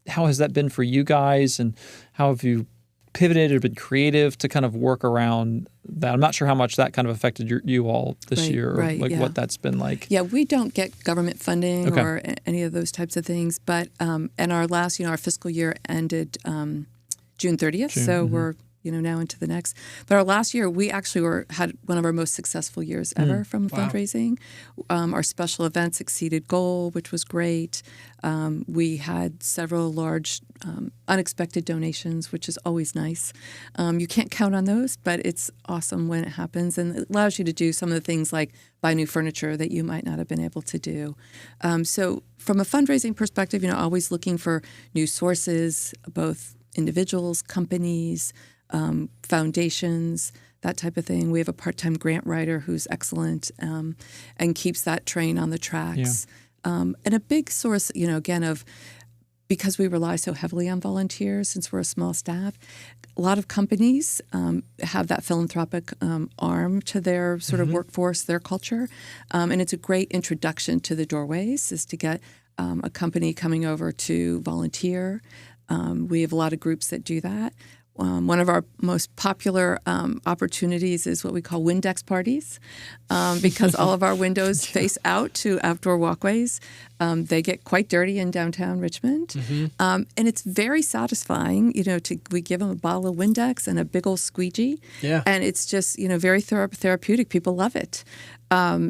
S2: has that been for you guys, and how have you pivoted or been creative to kind of work around that? I'm not sure how much that kind of affected you all this year, or what that's been like.
S4: Yeah, we don't get government funding or any of those types of things, but and our last, our fiscal year ended June 30th, so we're now into the next. But our last year, we actually had one of our most successful years ever from fundraising. Our special events exceeded goal, which was great. We had several large unexpected donations, which is always nice. You can't count on those, but it's awesome when it happens, and it allows you to do some of the things like buy new furniture that you might not have been able to do. So from a fundraising perspective, always looking for new sources, both individuals, companies, foundations, that type of thing. We have a part-time grant writer who's excellent and keeps that train on the tracks. And a big source, again, because we rely so heavily on volunteers since we're a small staff, a lot of companies have that philanthropic arm to their sort of workforce, their culture. And it's a great introduction to the doorways is to get a company coming over to volunteer. We have a lot of groups that do that. One of our most popular opportunities is what we call Windex parties, because all of our windows face out to outdoor walkways. They get quite dirty in downtown Richmond, and it's very satisfying. We give them a bottle of Windex and a big old squeegee, and it's just very therapeutic. People love it.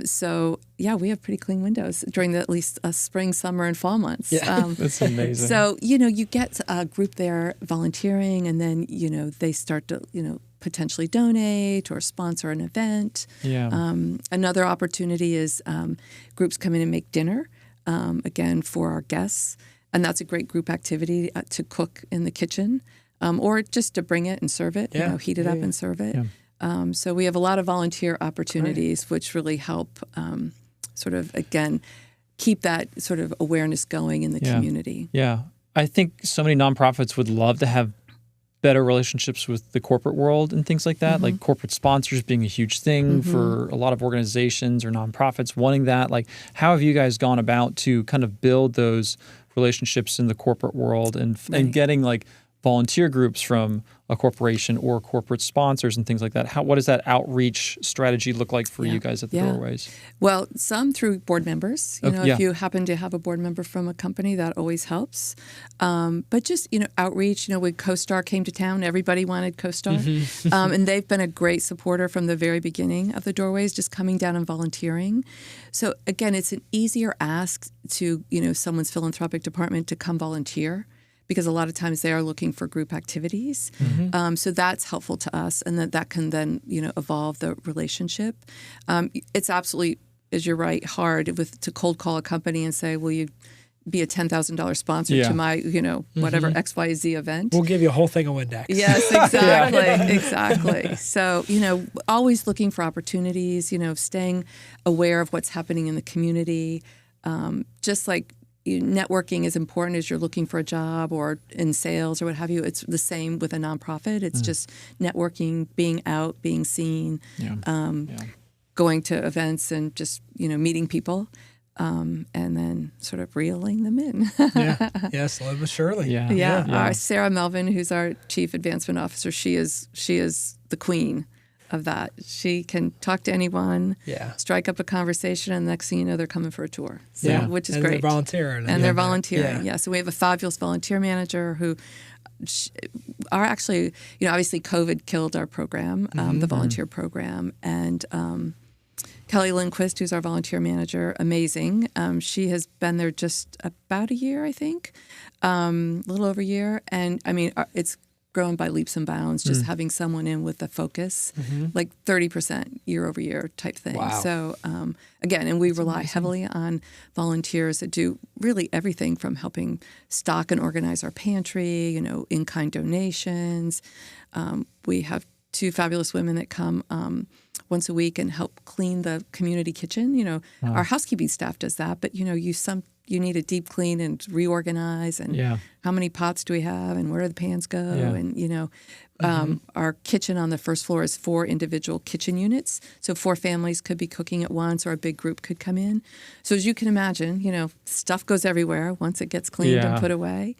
S4: So we have pretty clean windows during at least spring, summer, and fall months.
S2: That's amazing.
S4: So you get a group there volunteering, and then they start to potentially donate or sponsor an event. Another opportunity is groups come in and make dinner again for our guests, and that's a great group activity to cook in the kitchen, or just to bring it and serve it. Heat it up and serve it. So we have a lot of volunteer opportunities, which really help sort of, again, keep that sort of awareness going in the community.
S2: Yeah. I think so many nonprofits would love to have better relationships with the corporate world and things like that, like corporate sponsors being a huge thing for a lot of organizations or nonprofits wanting that. Like, how have you guys gone about to kind of build those relationships in the corporate world and getting like volunteer groups from a corporation or corporate sponsors and things like that? What does that outreach strategy look like for you guys at the Doorways?
S4: Well, some through board members. If you happen to have a board member from a company, that always helps. But just, outreach. When CoStar came to town, everybody wanted CoStar. And they've been a great supporter from the very beginning of the Doorways, just coming down and volunteering. So again, it's an easier ask to, someone's philanthropic department to come volunteer, because a lot of times they are looking for group activities. So that's helpful to us, and that can then, evolve the relationship. It's absolutely, as you're right, hard to cold call a company and say, will you be a $10,000 sponsor to my, whatever XYZ event?
S3: We'll give you a whole thing of Windex.
S4: Yes, exactly. Exactly. So, always looking for opportunities, staying aware of what's happening in the community. Just like networking is important as you're looking for a job or in sales or what have you. It's the same with a nonprofit. It's just networking, being out, being seen, going to events and just, meeting people, and then sort of reeling them in.
S3: Slowly but surely.
S4: Sarah Melvin, who's our Chief Advancement Officer, she is the queen of that. She can talk to anyone, strike up a conversation, and the next thing you know, they're coming for a tour. So, which is great.
S3: They're volunteering.
S4: They're volunteering. So we have a fabulous volunteer manager who are actually, obviously COVID killed our program, the volunteer program, and Kelly Lindquist, who's our volunteer manager, amazing. She has been there just about a year, I think, a little over a year, and I mean, it's grown by leaps and bounds, just having someone in with a focus, like 30% year over year type thing.
S3: Wow.
S4: So again, and we rely heavily on volunteers that do really everything from helping stock and organize our pantry, in-kind donations. We have two fabulous women that come once a week and help clean the community kitchen. Our housekeeping staff does that, but you need a deep clean and reorganize, and how many pots do we have, and where do the pans go, and our kitchen on the first floor is 4 individual kitchen units, so 4 families could be cooking at once, or a big group could come in. So as you can imagine, stuff goes everywhere once it gets cleaned and put away.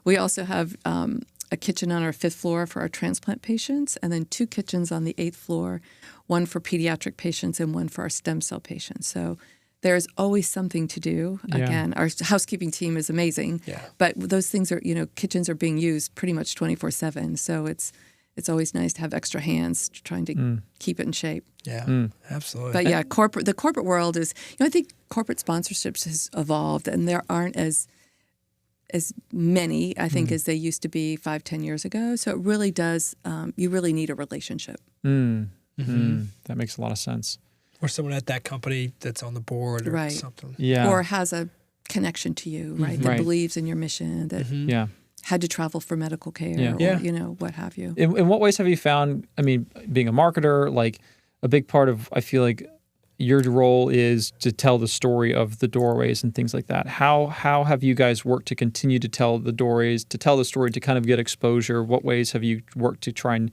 S4: We also have a kitchen on our 5th floor for our transplant patients, and then 2 kitchens on the 8th floor, one for pediatric patients and one for our stem cell patients. So there's always something to do. Again, our housekeeping team is amazing, but those things are, kitchens are being used pretty much 24/7. So it's always nice to have extra hands trying to keep it in shape.
S3: Yeah, absolutely.
S4: But the corporate world is, I think corporate sponsorships has evolved, and there aren't as many, I think, as they used to be 5-10 years ago. So it really does, you really need a relationship.
S2: That makes a lot of sense.
S3: Or someone at that company that's on the board or something.
S4: Or has a connection to you, that believes in your mission, that had to travel for medical care or, what have you.
S2: In what ways have you found, being a marketer, like a big part of, I feel like, your role is to tell the story of the Doorways and things like that. How have you guys worked to continue to tell the Doorways, to tell the story, to kind of get exposure? What ways have you worked to try and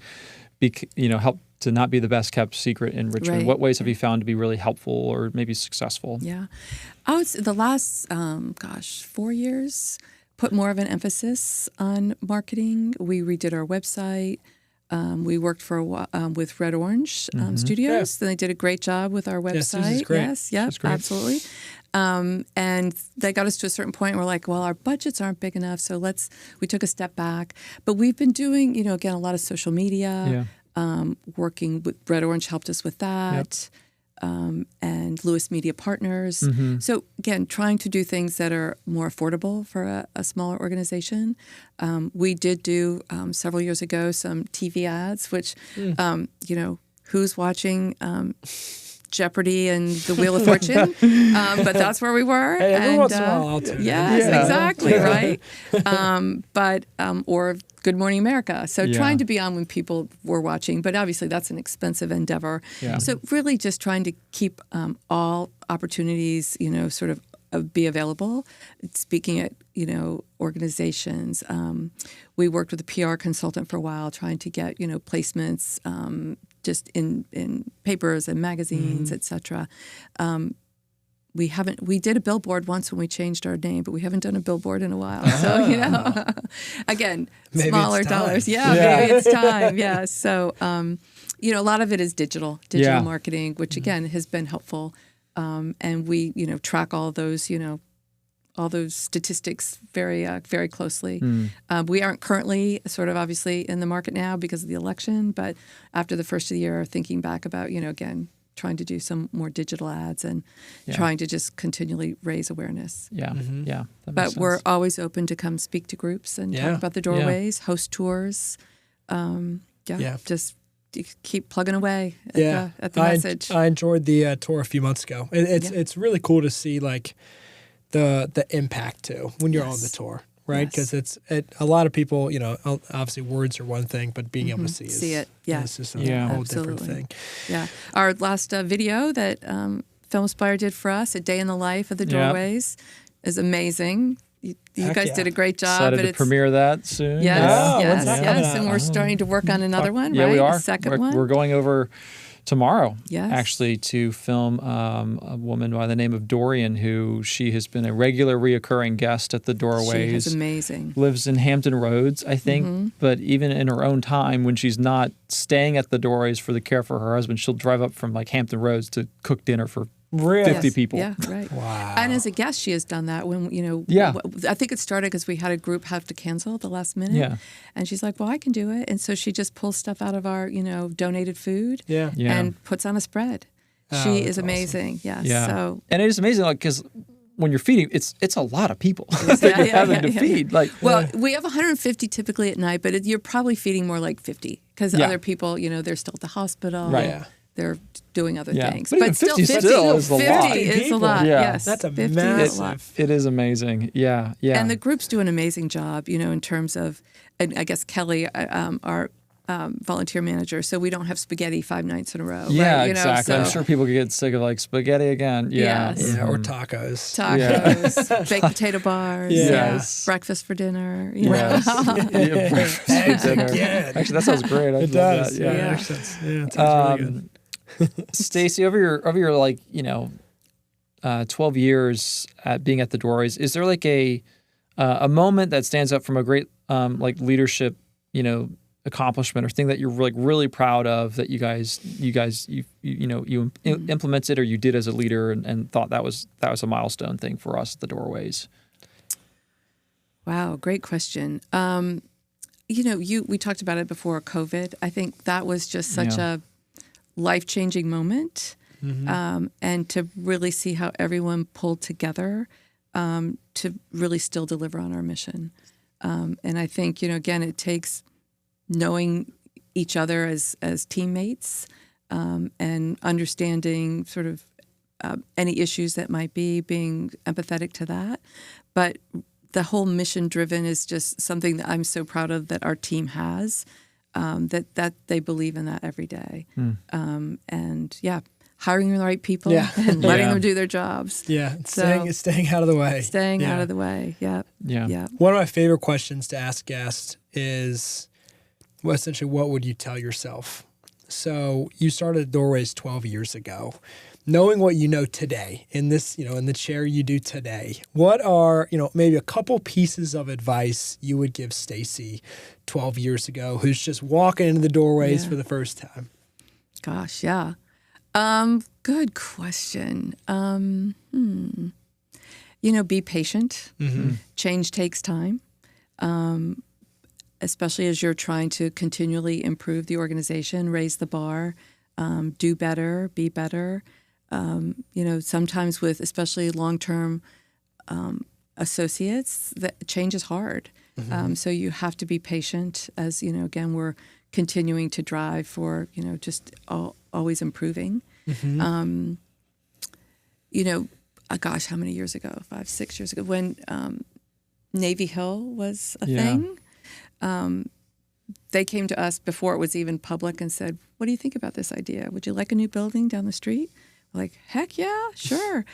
S2: be, help to not be the best kept secret in Richmond? What ways have you found to be really helpful or maybe successful?
S4: I would say the last, 4 years, put more of an emphasis on marketing. We redid our website. We worked for a while with Red Orange Studios. They did a great job with our website.
S3: Yes, Susan's great.
S4: Yes, yep, absolutely. And they got us to a certain point. We're like, well, our budgets aren't big enough, so we took a step back. But we've been doing, again, a lot of social media. Working with Red Orange helped us with that. And Lewis Media Partners. So again, trying to do things that are more affordable for a smaller organization. We did do several years ago some TV ads, which, who's watching Jeopardy and the Wheel of Fortune? But that's where we were.
S3: Hey, every once in a while, I'll tune in.
S4: Yes, exactly, right? Or Good Morning America. So trying to be on when people were watching, but obviously that's an expensive endeavor. So really just trying to keep all opportunities, sort of be available. Speaking at, organizations, we worked with a PR consultant for a while, trying to get, placements just in papers and magazines, et cetera. We did a billboard once when we changed our name, but we haven't done a billboard in a while. So, again,
S3: maybe
S4: smaller dollars. Maybe it's time. Yeah. So, a lot of it is digital marketing, which again has been helpful. And we, track all those, all those statistics very, very closely. We aren't currently sort of obviously in the market now because of the election, but after the first of the year, thinking back about, again, trying to do some more digital ads and trying to just continually raise awareness.
S2: But
S4: we're always open to come speak to groups and talk about the doorways, host tours. Just keep plugging away at the message.
S3: I enjoyed the tour a few months ago. It's really cool to see like the impact too when you're on the tour. Right, because it's a lot of people. Obviously words are one thing, but being able to see
S4: it,
S3: it's just a whole different thing.
S4: Yeah, our last video that FilmSpire did for us, A Day in the Life of the Doorways, is amazing. You guys did a great job.
S2: Excited to premiere that soon.
S4: Yes, and we're starting to work on another one.
S2: Yeah,
S4: right?
S2: we are.
S4: A second one.
S2: We're going over tomorrow, actually, to film a woman by the name of Dorian, who she has been a regular reoccurring guest at the Doorways.
S4: She is amazing.
S2: Lives in Hampton Roads, I think, but even in her own time, when she's not staying at the Doorways for the care for her husband, she'll drive up from like Hampton Roads to cook dinner for 50 people.
S4: Yeah, right.
S3: Wow.
S4: And as a guest, she has done that when, I think it started because we had a group have to cancel at the last minute.
S2: Yeah.
S4: And she's like, well, I can do it. And so she just pulls stuff out of our, donated food and puts on a spread. She is amazing. Awesome. Yes.
S2: Yeah.
S4: So,
S2: and it is amazing, like, because when you're feeding, it's a lot of people that you're having to feed. Like,
S4: we have 150 typically at night, but you're probably feeding more like 50 because other people, they're still at the hospital.
S2: Right. Yeah.
S4: They're doing other things.
S2: But still 50 is a lot.
S4: 50 is a lot, yes.
S3: That's a
S4: 50
S3: massive.
S4: is a lot.
S2: It is amazing. Yeah.
S4: And the groups do an amazing job, in terms of, and I guess Kelly, our volunteer manager, so we don't have spaghetti 5 nights in a row.
S2: Yeah,
S4: right?
S2: exactly. I'm sure people could get sick of like spaghetti again. Yeah.
S4: Yes.
S3: Or tacos.
S4: Baked potato bars.
S2: Yes.
S4: Breakfast for dinner.
S2: Yes. Breakfast for dinner. Actually, that sounds great.
S3: It does.
S2: That.
S3: Yeah. Makes sense. Yeah, it sounds really good.
S2: Stacy, over your like 12 years at being at the Doorways, is there like a moment that stands up from a great like leadership accomplishment or thing that you're like really proud of that you guys implemented or you did as a leader and thought that was a milestone thing for us at the Doorways?
S4: Wow, great question. We talked about it before COVID. I think that was just such a life-changing moment, and to really see how everyone pulled together to really still deliver on our mission. And I think, again, it takes knowing each other as teammates and understanding sort of any issues that might be, being empathetic to that. But the whole mission-driven is just something that I'm so proud of that our team has. That they believe in that every day. And hiring the right people and letting them do their jobs.
S3: Yeah, staying out of the way.
S4: Staying out of the way, yeah.
S3: One of my favorite questions to ask guests is, essentially, what would you tell yourself? So you started Doorways 12 years ago. knowing what you know today in this, in the chair you do today, what are, maybe a couple pieces of advice you would give Stacy 12 years ago who's just walking into the doorways for the first time?
S4: Gosh, yeah. Good question. Be patient.
S3: Mm-hmm.
S4: Change takes time, especially as you're trying to continually improve the organization, raise the bar, do better, be better. Sometimes with especially long-term associates, that change is hard.
S3: Mm-hmm.
S4: So you have to be patient as, again, we're continuing to drive for, just always improving.
S3: Mm-hmm.
S4: Gosh, how many years ago? 5, 6 years ago, when Navy Hill was a thing. They came to us before it was even public and said, "What do you think about this idea? Would you like a new building down the street?" We're like, heck yeah, sure.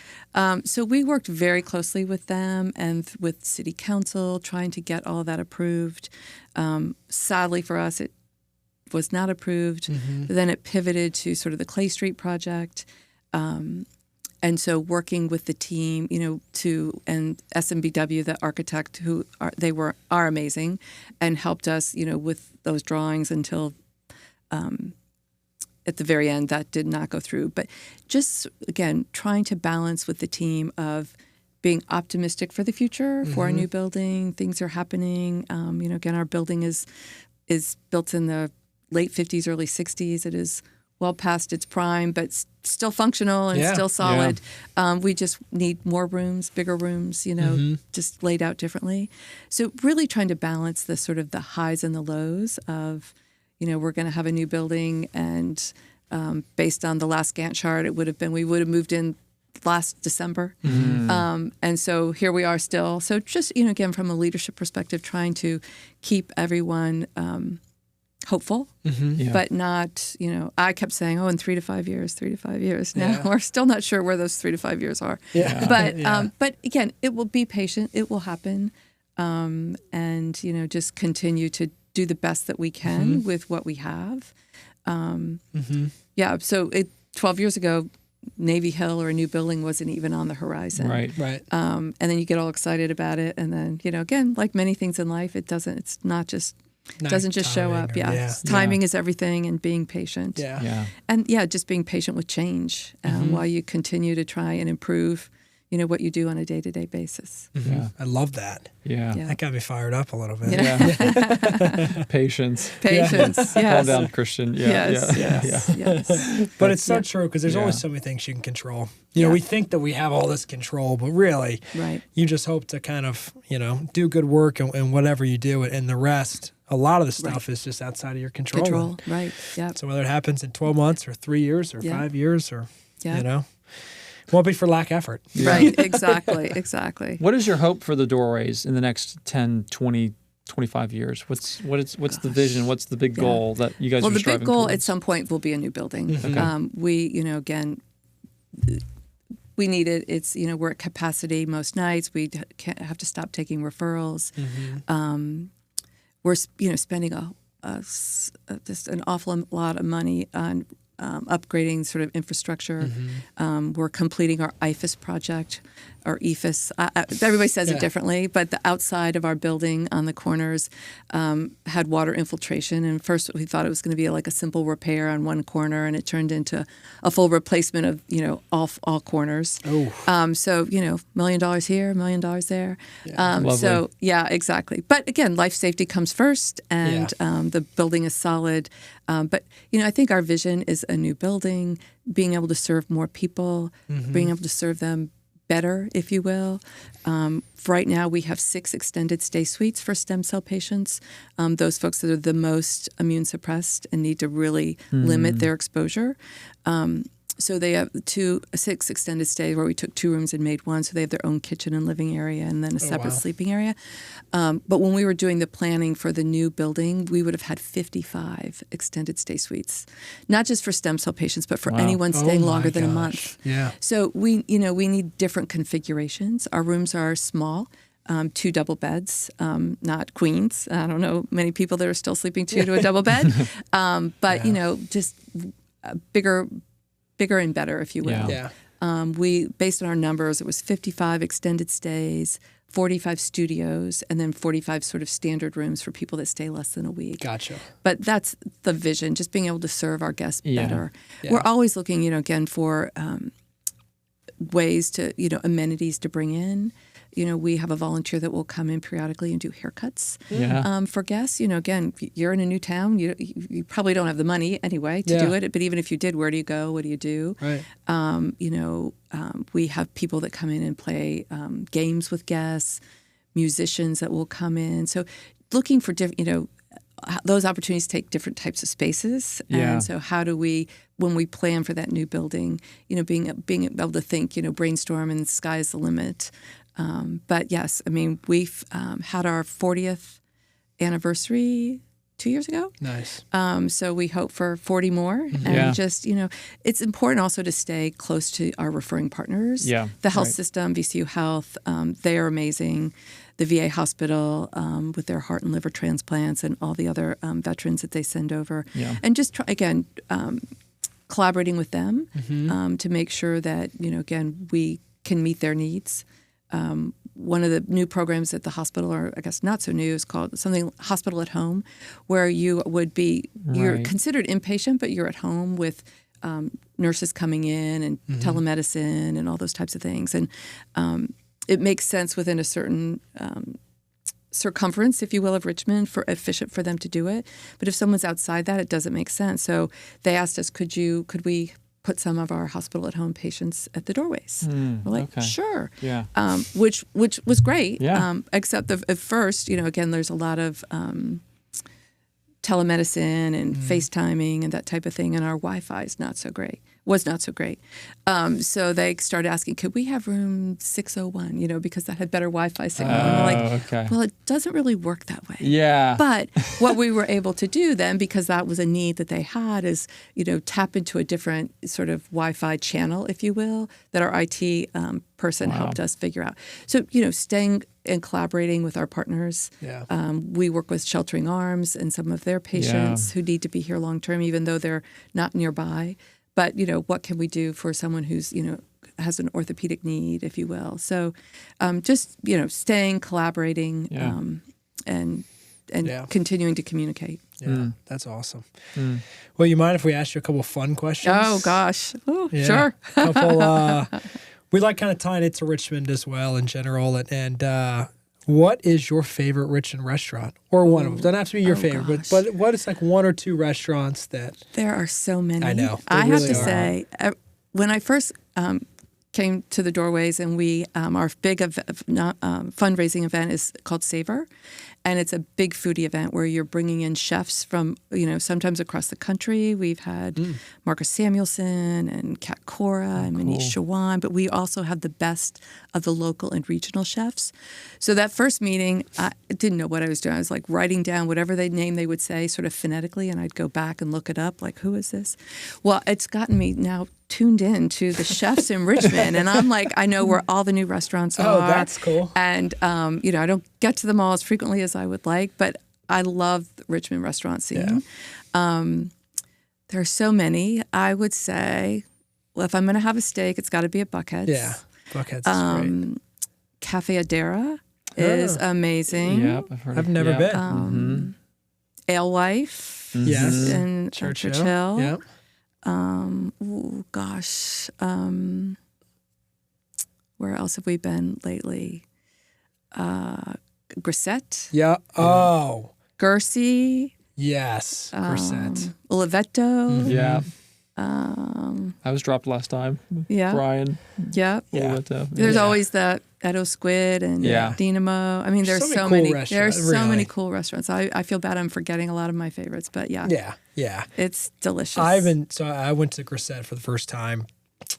S4: So we worked very closely with them and with City Council, trying to get all of that approved. Sadly for us, it was not approved.
S3: Mm-hmm.
S4: Then it pivoted to sort of the Clay Street project. And so working with the team, and SMBW, the architect, who are amazing, and helped us, with those drawings until at the very end that did not go through. But just, again, trying to balance with the team of being optimistic for the future, for our new building. Things are happening. Again, our building is built in the late 50s, early 60s. It is well past its prime, but still functional and still solid. Yeah. We just need more rooms, bigger rooms, just laid out differently. So really trying to balance the sort of the highs and the lows of, we're going to have a new building, and based on the last Gantt chart, we would have moved in last December.
S3: Mm-hmm.
S4: And so here we are still. So just, again, from a leadership perspective, trying to keep everyone hopeful, but not, I kept saying, in 3 to 5 years. Now we're still not sure where those 3 to 5 years are.
S3: Yeah.
S4: But again, it will be patient. It will happen. And, just continue to do the best that we can with what we have. Yeah. So 12 years ago, Navy Hill or a new building wasn't even on the horizon.
S2: Right.
S4: And then you get all excited about it. And then, again, like many things in life, it doesn't just show up. Timing is everything, and being patient. And just being patient with change while you continue to try and improve, what you do on a day-to-day basis.
S3: I love that. That got me fired up a little bit.
S2: Patience.
S4: Yes.
S2: Calm down, Christian.
S4: Yes.
S3: But it's so true, because there's only so many things you can control. We think that we have all this control, but really, you just hope to kind of, do good work and whatever you do, and the rest, a lot of the stuff is just outside of your control.
S4: Right. Yeah.
S3: So whether it happens in 12 months or 3 years or 5 years or, won't be for lack of effort.
S4: Right. Exactly.
S2: What is your hope for the doorways in the next 10, 20, 25 years? What's the vision? What's the big goal that you guys are striving towards?
S4: Well, the big goal at some point will be a new building.
S2: Okay.
S4: We, again, we need it. It's, we're at capacity most nights. We have to stop taking referrals. We're, spending just an awful lot of money on upgrading sort of infrastructure. We're completing our IFAS project, or EFAS. Everybody says it differently, but the outside of our building on the corners had water infiltration. And first we thought it was going to be like a simple repair on one corner, and it turned into a full replacement of, all corners. So, $1 million here, $1 million there. So, exactly. But again, life safety comes first, and the building is solid. But, I think our vision is a new building, being able to serve more people, being able to serve them better, if you will. Right now, we have 6 extended stay suites for stem cell patients, those folks that are the most immune suppressed and need to really limit their exposure. So they have 6 extended stays where we took 2 rooms and made 1. So they have their own kitchen and living area, and then a separate sleeping area. But when we were doing the planning for the new building, we would have had 55 extended stay suites, not just for stem cell patients, but for anyone staying longer than a month. So we need different configurations. Our rooms are small. 2 double beds, not queens. I don't know many people that are still sleeping 2 to a double bed, but just bigger bigger and better, if you will.
S3: Yeah.
S4: We, based on our numbers, it was 55 extended stays, 45 studios, and then 45 sort of standard rooms for people that stay less than a week.
S3: Gotcha.
S4: But that's the vision, just being able to serve our guests better.
S3: Yeah.
S4: We're always looking, again, for ways to, amenities to bring in. We have a volunteer that will come in periodically and do haircuts for guests. Again, you're in a new town. You probably don't have the money anyway to do it. But even if you did, where do you go? What do you do?
S3: Right.
S4: We have people that come in and play games with guests, musicians that will come in. So looking for different, those opportunities take different types of spaces.
S2: Yeah.
S4: And so how do we, when we plan for that new building, being able to think, brainstorm and the sky's the limit. But yes, I mean, we've had our 40th anniversary 2 years ago.
S3: Nice.
S4: So we hope for 40 more. And just, it's important also to stay close to our referring partners.
S2: Yeah.
S4: The health system, VCU Health, they are amazing. The VA hospital with their heart and liver transplants and all the other veterans that they send over.
S2: Yeah.
S4: And just, collaborating with them to make sure that, again, we can meet their needs. One of the new programs at the hospital, or I guess not so new, is called something Hospital at Home, where you would be, you're considered inpatient, but you're at home with nurses coming in and telemedicine and all those types of things. And it makes sense within a certain circumference, if you will, of Richmond, for efficient for them to do it. But if someone's outside that, it doesn't make sense. So they asked us, could we put some of our hospital at home patients at the doorways? We're like, sure.
S2: Yeah.
S4: Which was great.
S2: Yeah.
S4: Except at first, again, there's a lot of telemedicine and FaceTiming and that type of thing, and our Wi-Fi is was not so great. So they started asking, could we have room 601, because that had better Wi-Fi signal. And we're like, well, it doesn't really work that way.
S2: Yeah.
S4: But what we were able to do then, because that was a need that they had, is, tap into a different sort of Wi-Fi channel, if you will, that our IT person helped us figure out. So, staying and collaborating with our partners.
S3: Yeah.
S4: We work with Sheltering Arms and some of their patients who need to be here long term, even though they're not nearby. But, what can we do for someone who's, has an orthopedic need, if you will? So just, staying, collaborating, and continuing to communicate.
S3: Yeah, that's awesome. Well, you mind if we ask you a couple of fun questions?
S4: Oh, gosh. Oh, sure.
S3: We like kind of tying it to Richmond as well in general. And what is your favorite Richmond restaurant? Or one of them. Doesn't have to be your favorite, but what is like one or two restaurants that...
S4: There are so many.
S3: I know.
S4: I have to say, when I first came to the doorways, and we our big fundraising event is called Savor. And it's a big foodie event where you're bringing in chefs from, sometimes across the country. We've had Marcus Samuelson and Kat Cora and Manish Chawan, but we also have the best of the local and regional chefs. So that first meeting, I didn't know what I was doing. I was like writing down whatever name they would say sort of phonetically, and I'd go back and look it up, like, who is this? Well, it's gotten me now tuned in to the chefs in Richmond, and I'm like, I know where all the new restaurants are.
S3: Oh, that's cool.
S4: And, I don't get to them all as frequently as I would like, but I love the Richmond restaurant scene. Yeah. There are so many. I would say, well, if I'm going to have a steak, it's got to be at Buckhead's.
S3: Yeah, Buckhead's is great.
S4: Cafe Adara is amazing.
S2: Yep,
S3: I've never been.
S4: Alewife.
S3: Yes.
S4: In Churchill.
S3: Yep.
S4: Where else have we been lately? Grisette.
S3: Yeah. Oh.
S4: Gersi.
S3: Yes. Grisette.
S4: Oliveto.
S2: Yeah. I was dropped last time.
S4: Yeah.
S2: Brian.
S4: Yeah.
S2: Oliveto.
S4: There's always the Edo Squid and Dynamo. I mean, there's so many. There's so many cool restaurants. I feel bad I'm forgetting a lot of my favorites, but yeah. It's delicious.
S3: I went to Grisette for the first time,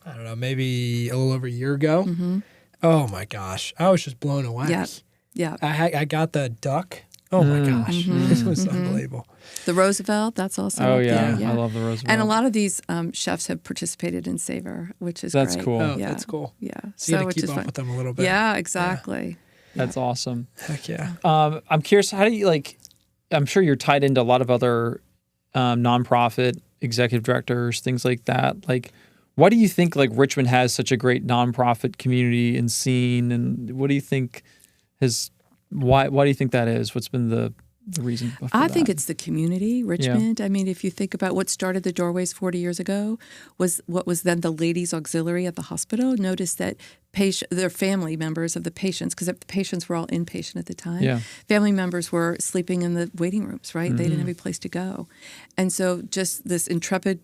S3: I don't know, maybe a little over a year ago. Mm-hmm. Oh my gosh. I was just blown away. Yeah. I got the duck. Oh my gosh. This was unbelievable.
S4: The Roosevelt, that's also.
S2: Oh yeah. I love the Roosevelt.
S4: And a lot of these chefs have participated in Savor, which is
S2: that's
S4: great.
S2: cool.
S3: Oh, that's cool.
S4: Yeah.
S3: So you got to keep up with them a little bit.
S4: Yeah, exactly.
S2: Yeah. That's awesome.
S3: Heck yeah.
S2: I'm curious, how do you I'm sure you're tied into a lot of other nonprofit executive directors, things like that. Like, Why do you think like Richmond has such a great nonprofit community and scene? And what do you think why do you think that is? What's been the reason for that?
S4: I think it's the community, Richmond. I mean, if you think about what started the Doorways 40 years ago was what was then the ladies' auxiliary at the hospital. Notice that their family members of the patients, because the patients were all inpatient at the time, family members were sleeping in the waiting rooms, right? They didn't have a place to go. And so just this intrepid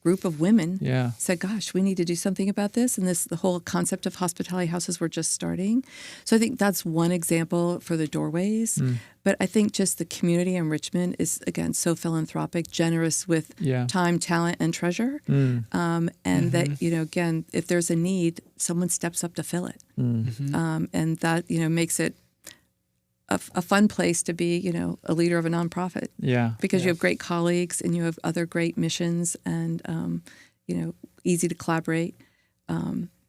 S4: group of women said, gosh, we need to do something about this. And the whole concept of hospitality houses were just starting. So I think that's one example for the Doorways. But I think just the community in Richmond is, again, so philanthropic, generous with time, talent, and treasure. And that, again, if there's a need, someone steps up to fill it. And that, makes it a fun place to be, a leader of a nonprofit. Because you have great colleagues and you have other great missions and, easy to collaborate.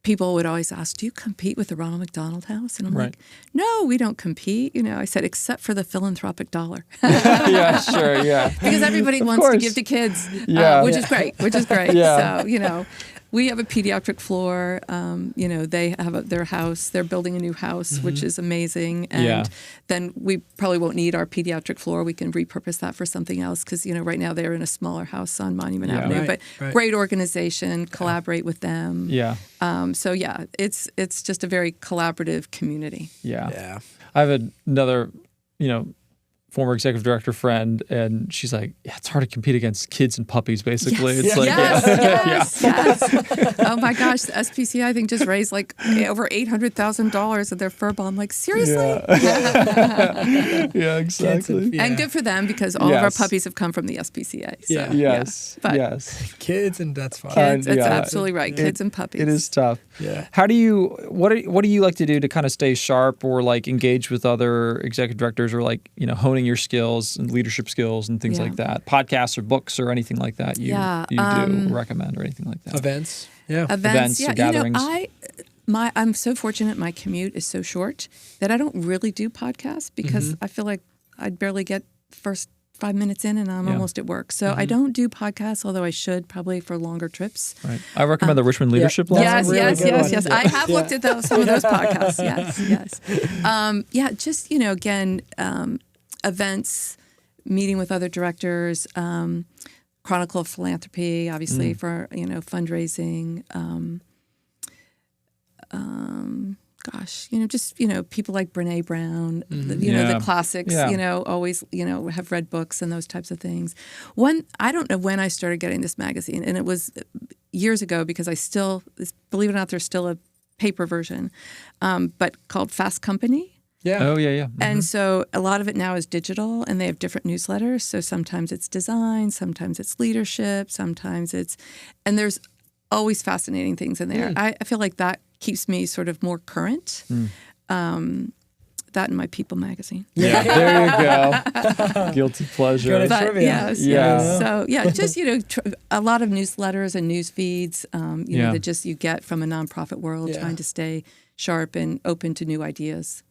S4: People would always ask, do you compete with the Ronald McDonald House? And I'm like, no, we don't compete. I said, except for the philanthropic dollar. Because everybody wants to give to kids, which is great. So, we have a pediatric floor. They have their house. They're building a new house, which is amazing. And then we probably won't need our pediatric floor. We can repurpose that for something else because, right now they're in a smaller house on Monument Avenue. But great organization, collaborate with them. It's just a very collaborative community.
S2: I have another, former executive director friend, and she's like, it's hard to compete against kids and puppies, basically. It's like,
S4: yes. Oh my gosh, the SPCA, I think, just raised like over $800,000 of their fur ball. Like, seriously?
S2: Exactly.
S4: And good for them because all of our puppies have come from the SPCA. So,
S3: Kids, and that's fine.
S4: Kids, that's absolutely right. Kids and puppies.
S2: It is tough. What do you like to do to kind of stay sharp or like engage with other executive directors or like, honing your skills and leadership skills and things like that? Podcasts or books or anything like that you do recommend or anything like that?
S3: Events
S2: or gatherings.
S4: I'm so fortunate my commute is so short that I don't really do podcasts because I feel like I'd barely get first 5 minutes in and I'm almost at work. So I don't do podcasts, although I should probably for longer trips.
S2: Right. I recommend the Richmond Leadership Lab.
S4: Yes. I have looked at some of those podcasts. Yes. Just, again, events, meeting with other directors, Chronicle of Philanthropy, obviously for, fundraising, just, people like Brene Brown, the classics, always, have read books and those types of things. I don't know when I started getting this magazine, and it was years ago because believe it or not, there's still a paper version, but called Fast Company. And so a lot of it now is digital, and they have different newsletters. So sometimes it's design, sometimes it's leadership, and there's always fascinating things in there. I feel like that keeps me sort of more current. That and my People magazine.
S2: There you go. Guilty pleasure.
S3: Yes.
S4: So just a lot of newsletters and news feeds. That just you get from a nonprofit world, trying to stay sharp and open to new ideas.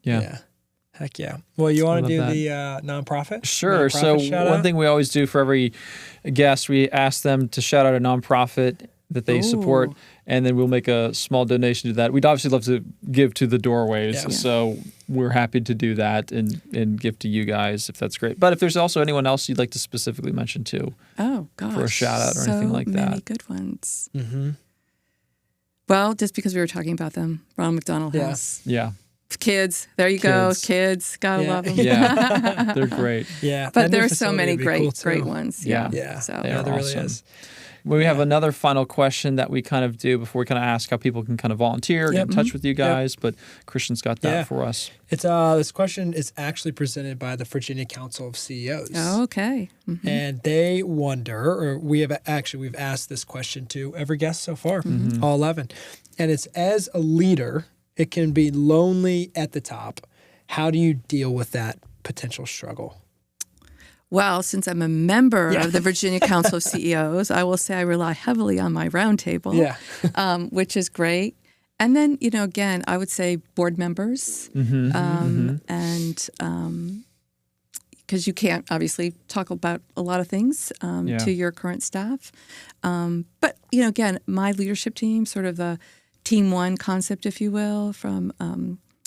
S3: Heck yeah. Well, you want to do the nonprofit?
S2: Sure. So one thing we always do for every guest, we ask them to shout out a nonprofit that they support, and then we'll make a small donation to that. We'd obviously love to give to the Doorways, so we're happy to do that and give to you guys if that's great. But if there's also anyone else you'd like to specifically mention too, for a shout out or anything like that.
S4: So many good ones. Well, just because we were talking about them, Ronald McDonald House. Kids, there you go. Kids, gotta love them.
S2: They're great.
S4: But there's so many great ones.
S3: So
S2: there
S3: really
S2: awesome.
S3: is.
S2: We have another final question that we kind of do before we kind of ask how people can kind of volunteer, get in touch with you guys. But Christian's got that for us.
S3: It's this question is actually presented by the Virginia Council of CEOs.
S4: Oh, okay.
S3: And they wonder, or we've asked this question to every guest so far, all 11. And it's, as a leader, it can be lonely at the top. How do you deal with that potential struggle?
S4: Well, since I'm a member of the Virginia Council of CEOs, I will say I rely heavily on my roundtable, which is great. And then, again, I would say board members, and because you can't obviously talk about a lot of things to your current staff. But, again, my leadership team, sort of the Team One concept, if you will, from,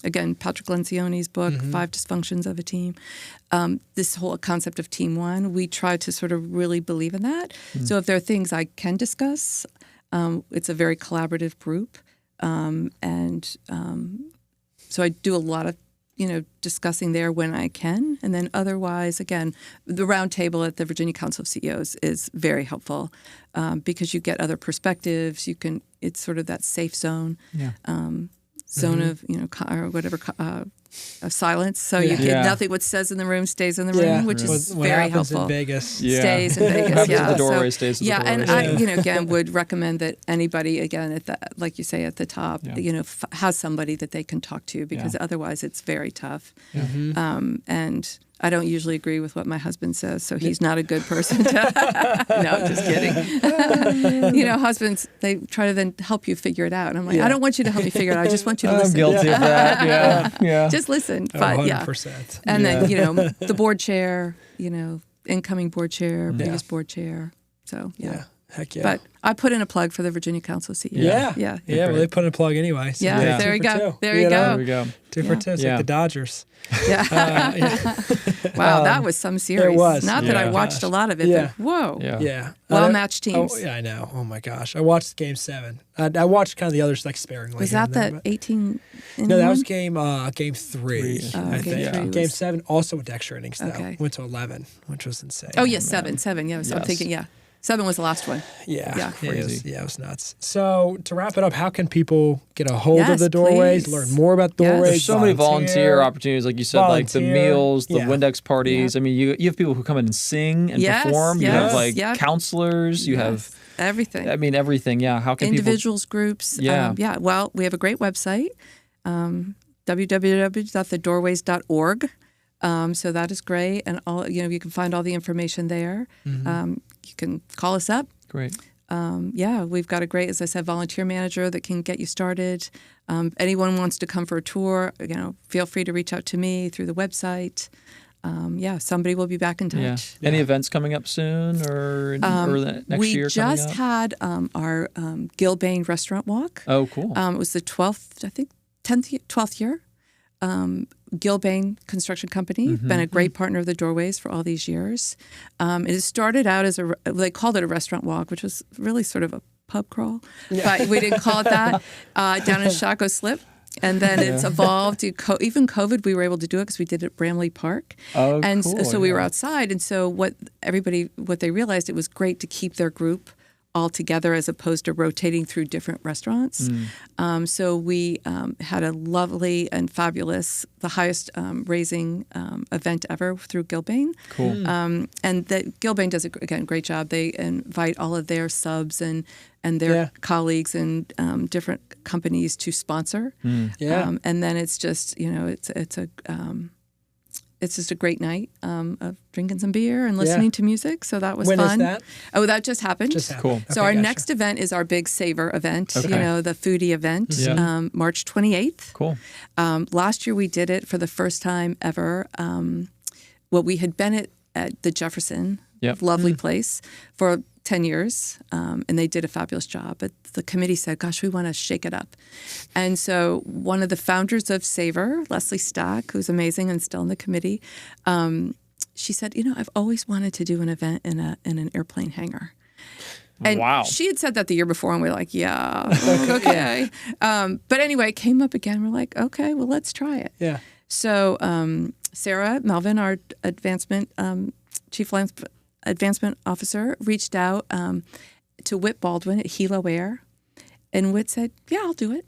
S4: again, Patrick Lencioni's book, 5 Dysfunctions of a Team. This whole concept of Team One, we try to sort of really believe in that. So if there are things I can discuss, it's a very collaborative group. So I do a lot of, discussing there when I can. And then otherwise, again, the round table at the Virginia Council of CEOs is very helpful because you get other perspectives. It's sort of that safe zone, zone of, or whatever, of silence. So you get nothing what says in the room stays in the room, which is
S3: what
S4: very
S3: happens
S4: helpful.
S3: in Vegas.
S4: Stays in Vegas.
S2: Happens at the doorway, stays at the doorway.
S4: And I, again, would recommend that anybody, again, like you say at the top, has somebody that they can talk to because otherwise it's very tough. And I don't usually agree with what my husband says, so he's not a good person to... No, I'm just kidding. Husbands, they try to then help you figure it out. And I'm like, I don't want you to help me figure it out. I just want you to listen.
S2: I'm guilty of that. Yeah.
S4: Just listen.
S3: But
S4: 100%. And then, the board chair, incoming board chair, previous board chair. So,
S3: Heck yeah.
S4: But I put in a plug for the Virginia Council of CEOs.
S3: Yeah. Well, they put in a plug anyway. So
S4: there we go. There you go.
S2: There we go.
S3: 2 for 2. It's like the Dodgers.
S4: Wow, that was some series.
S3: It was.
S4: Not that I watched a lot of it, but whoa.
S3: Yeah.
S4: Well-matched teams.
S3: Oh, yeah, I know. Oh, my gosh. I watched Game 7. I watched kind of the others like sparingly.
S4: Was that the 18
S3: No, that was game 3, I think.
S4: Game
S3: Game 7 also went to extra innings, though.
S4: Okay.
S3: Went to 11, which was insane.
S4: Oh, yes, 7. Yeah, so I'm thinking, 7 was the last one.
S3: Yeah.
S2: Crazy.
S3: It was nuts. So to wrap it up, how can people get a hold of the doorways,
S4: please.
S3: learn more about doorways?
S2: There's so many volunteer opportunities, like you said, like the meals, the Windex parties. I mean, you have people who come in and sing and perform. You have counselors. You have
S4: everything.
S2: I mean, everything. Yeah. How can
S4: individuals, groups? Well, we have a great website, www.thedoorways.org. So that is great, and all you can find all the information there. You can call us up.
S2: Great.
S4: We've got a great, as I said, volunteer manager that can get you started. Anyone wants to come for a tour, feel free to reach out to me through the website. Somebody will be back in touch.
S2: Any events coming up soon or next year?
S4: We just had our Gilbane Restaurant Walk.
S2: Oh, cool.
S4: It was the 12th, I think, 12th year. Gilbane Construction Company, been a great partner of the Doorways for all these years. It started out as they called it a restaurant walk, which was really sort of a pub crawl, but we didn't call it that, down in Chaco Slip. And then it's evolved to even COVID, we were able to do it because we did it at Bramley Park.
S2: Oh,
S4: and
S2: cool,
S4: so we were outside. And so what they realized, it was great to keep their group all together as opposed to rotating through different restaurants. So we had a lovely and fabulous, the highest raising event ever through Gilbane.
S2: Cool.
S4: And that Gilbane does, again, great job. They invite all of their subs and their colleagues and different companies to sponsor. And then it's just, it's just a great night of drinking some beer and listening to music. So that was
S3: fun.
S4: When is
S3: that?
S4: Oh, that just happened.
S2: Cool.
S4: So our next event is our big Savor event, the foodie event, March 28th.
S2: Cool.
S4: Last year we did it for the first time ever. We had been at the Jefferson, lovely place, for 10 years, and they did a fabulous job. But the committee said, gosh, we want to shake it up. And so one of the founders of Savor, Leslie Stack, who's amazing and still in the committee, she said, I've always wanted to do an event in an airplane hangar. And she had said that the year before, and we were like, okay. But anyway, it came up again. We're like, okay, well, let's try it.
S3: Yeah.
S4: So Sarah Melvin, our chief advancement officer, reached out to Whit Baldwin at Hilo Air, and Whit said, yeah, I'll do it.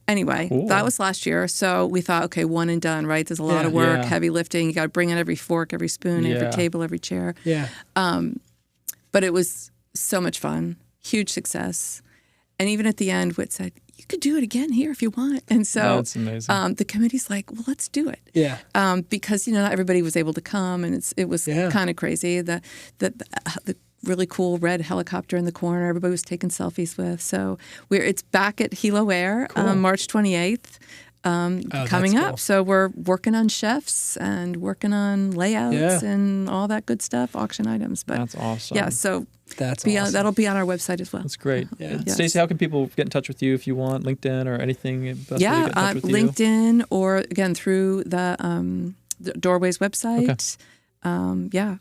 S4: Anyway, that was last year. So we thought, okay, one and done, right? There's a lot of work, heavy lifting. You got to bring in every fork, every spoon, every table, every chair.
S3: Yeah.
S4: But it was so much fun, huge success. And even at the end, Whit said, you could do it again here if you want. And so
S2: that's amazing.
S4: The committee's like, well, let's do it.
S3: Yeah.
S4: Because, not everybody was able to come, and it was kind of crazy. The really cool red helicopter in the corner, everybody was taking selfies with. So it's back at Hilo Air, March 28th. coming up.
S3: Cool.
S4: So we're working on chefs and working on layouts and all that good stuff, auction items. But
S2: that's awesome.
S4: Yeah, so
S3: awesome.
S4: That'll be on our website as well.
S2: That's great.
S3: Yeah.
S4: Yes.
S2: Stacy, how can people get in touch with you if you want? LinkedIn or anything? Best way to get in touch with you?
S4: LinkedIn, or again through the Doorways website.
S2: Okay.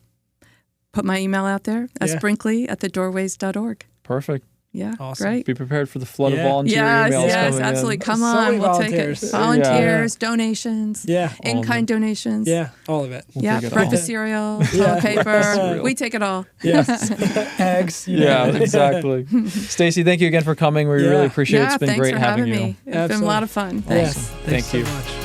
S4: Put my email out there, sbrinkley@thedoorways.org.
S2: Perfect.
S4: Yeah,
S3: awesome.
S4: great.
S2: Be prepared for the flood of volunteer emails
S4: Yes,
S2: coming
S4: absolutely.
S2: in.
S4: Come
S3: So
S4: on,
S3: many
S4: we'll
S3: volunteers.
S4: take it. Volunteers, donations,
S3: Yeah.
S4: in-kind donations.
S3: Yeah, all of it.
S4: Yeah,
S2: take it
S4: breakfast cereal, toilet paper. We take it all.
S3: Yes. Eggs.
S2: Yeah, exactly. Stacy, thank you again for coming. We really appreciate it. It's been
S4: thanks
S2: great
S4: for
S2: having
S4: having
S2: you.
S4: me. It's been a lot of fun. Thanks.
S3: Yes.
S2: Thank
S3: Thanks
S2: you.
S3: so much.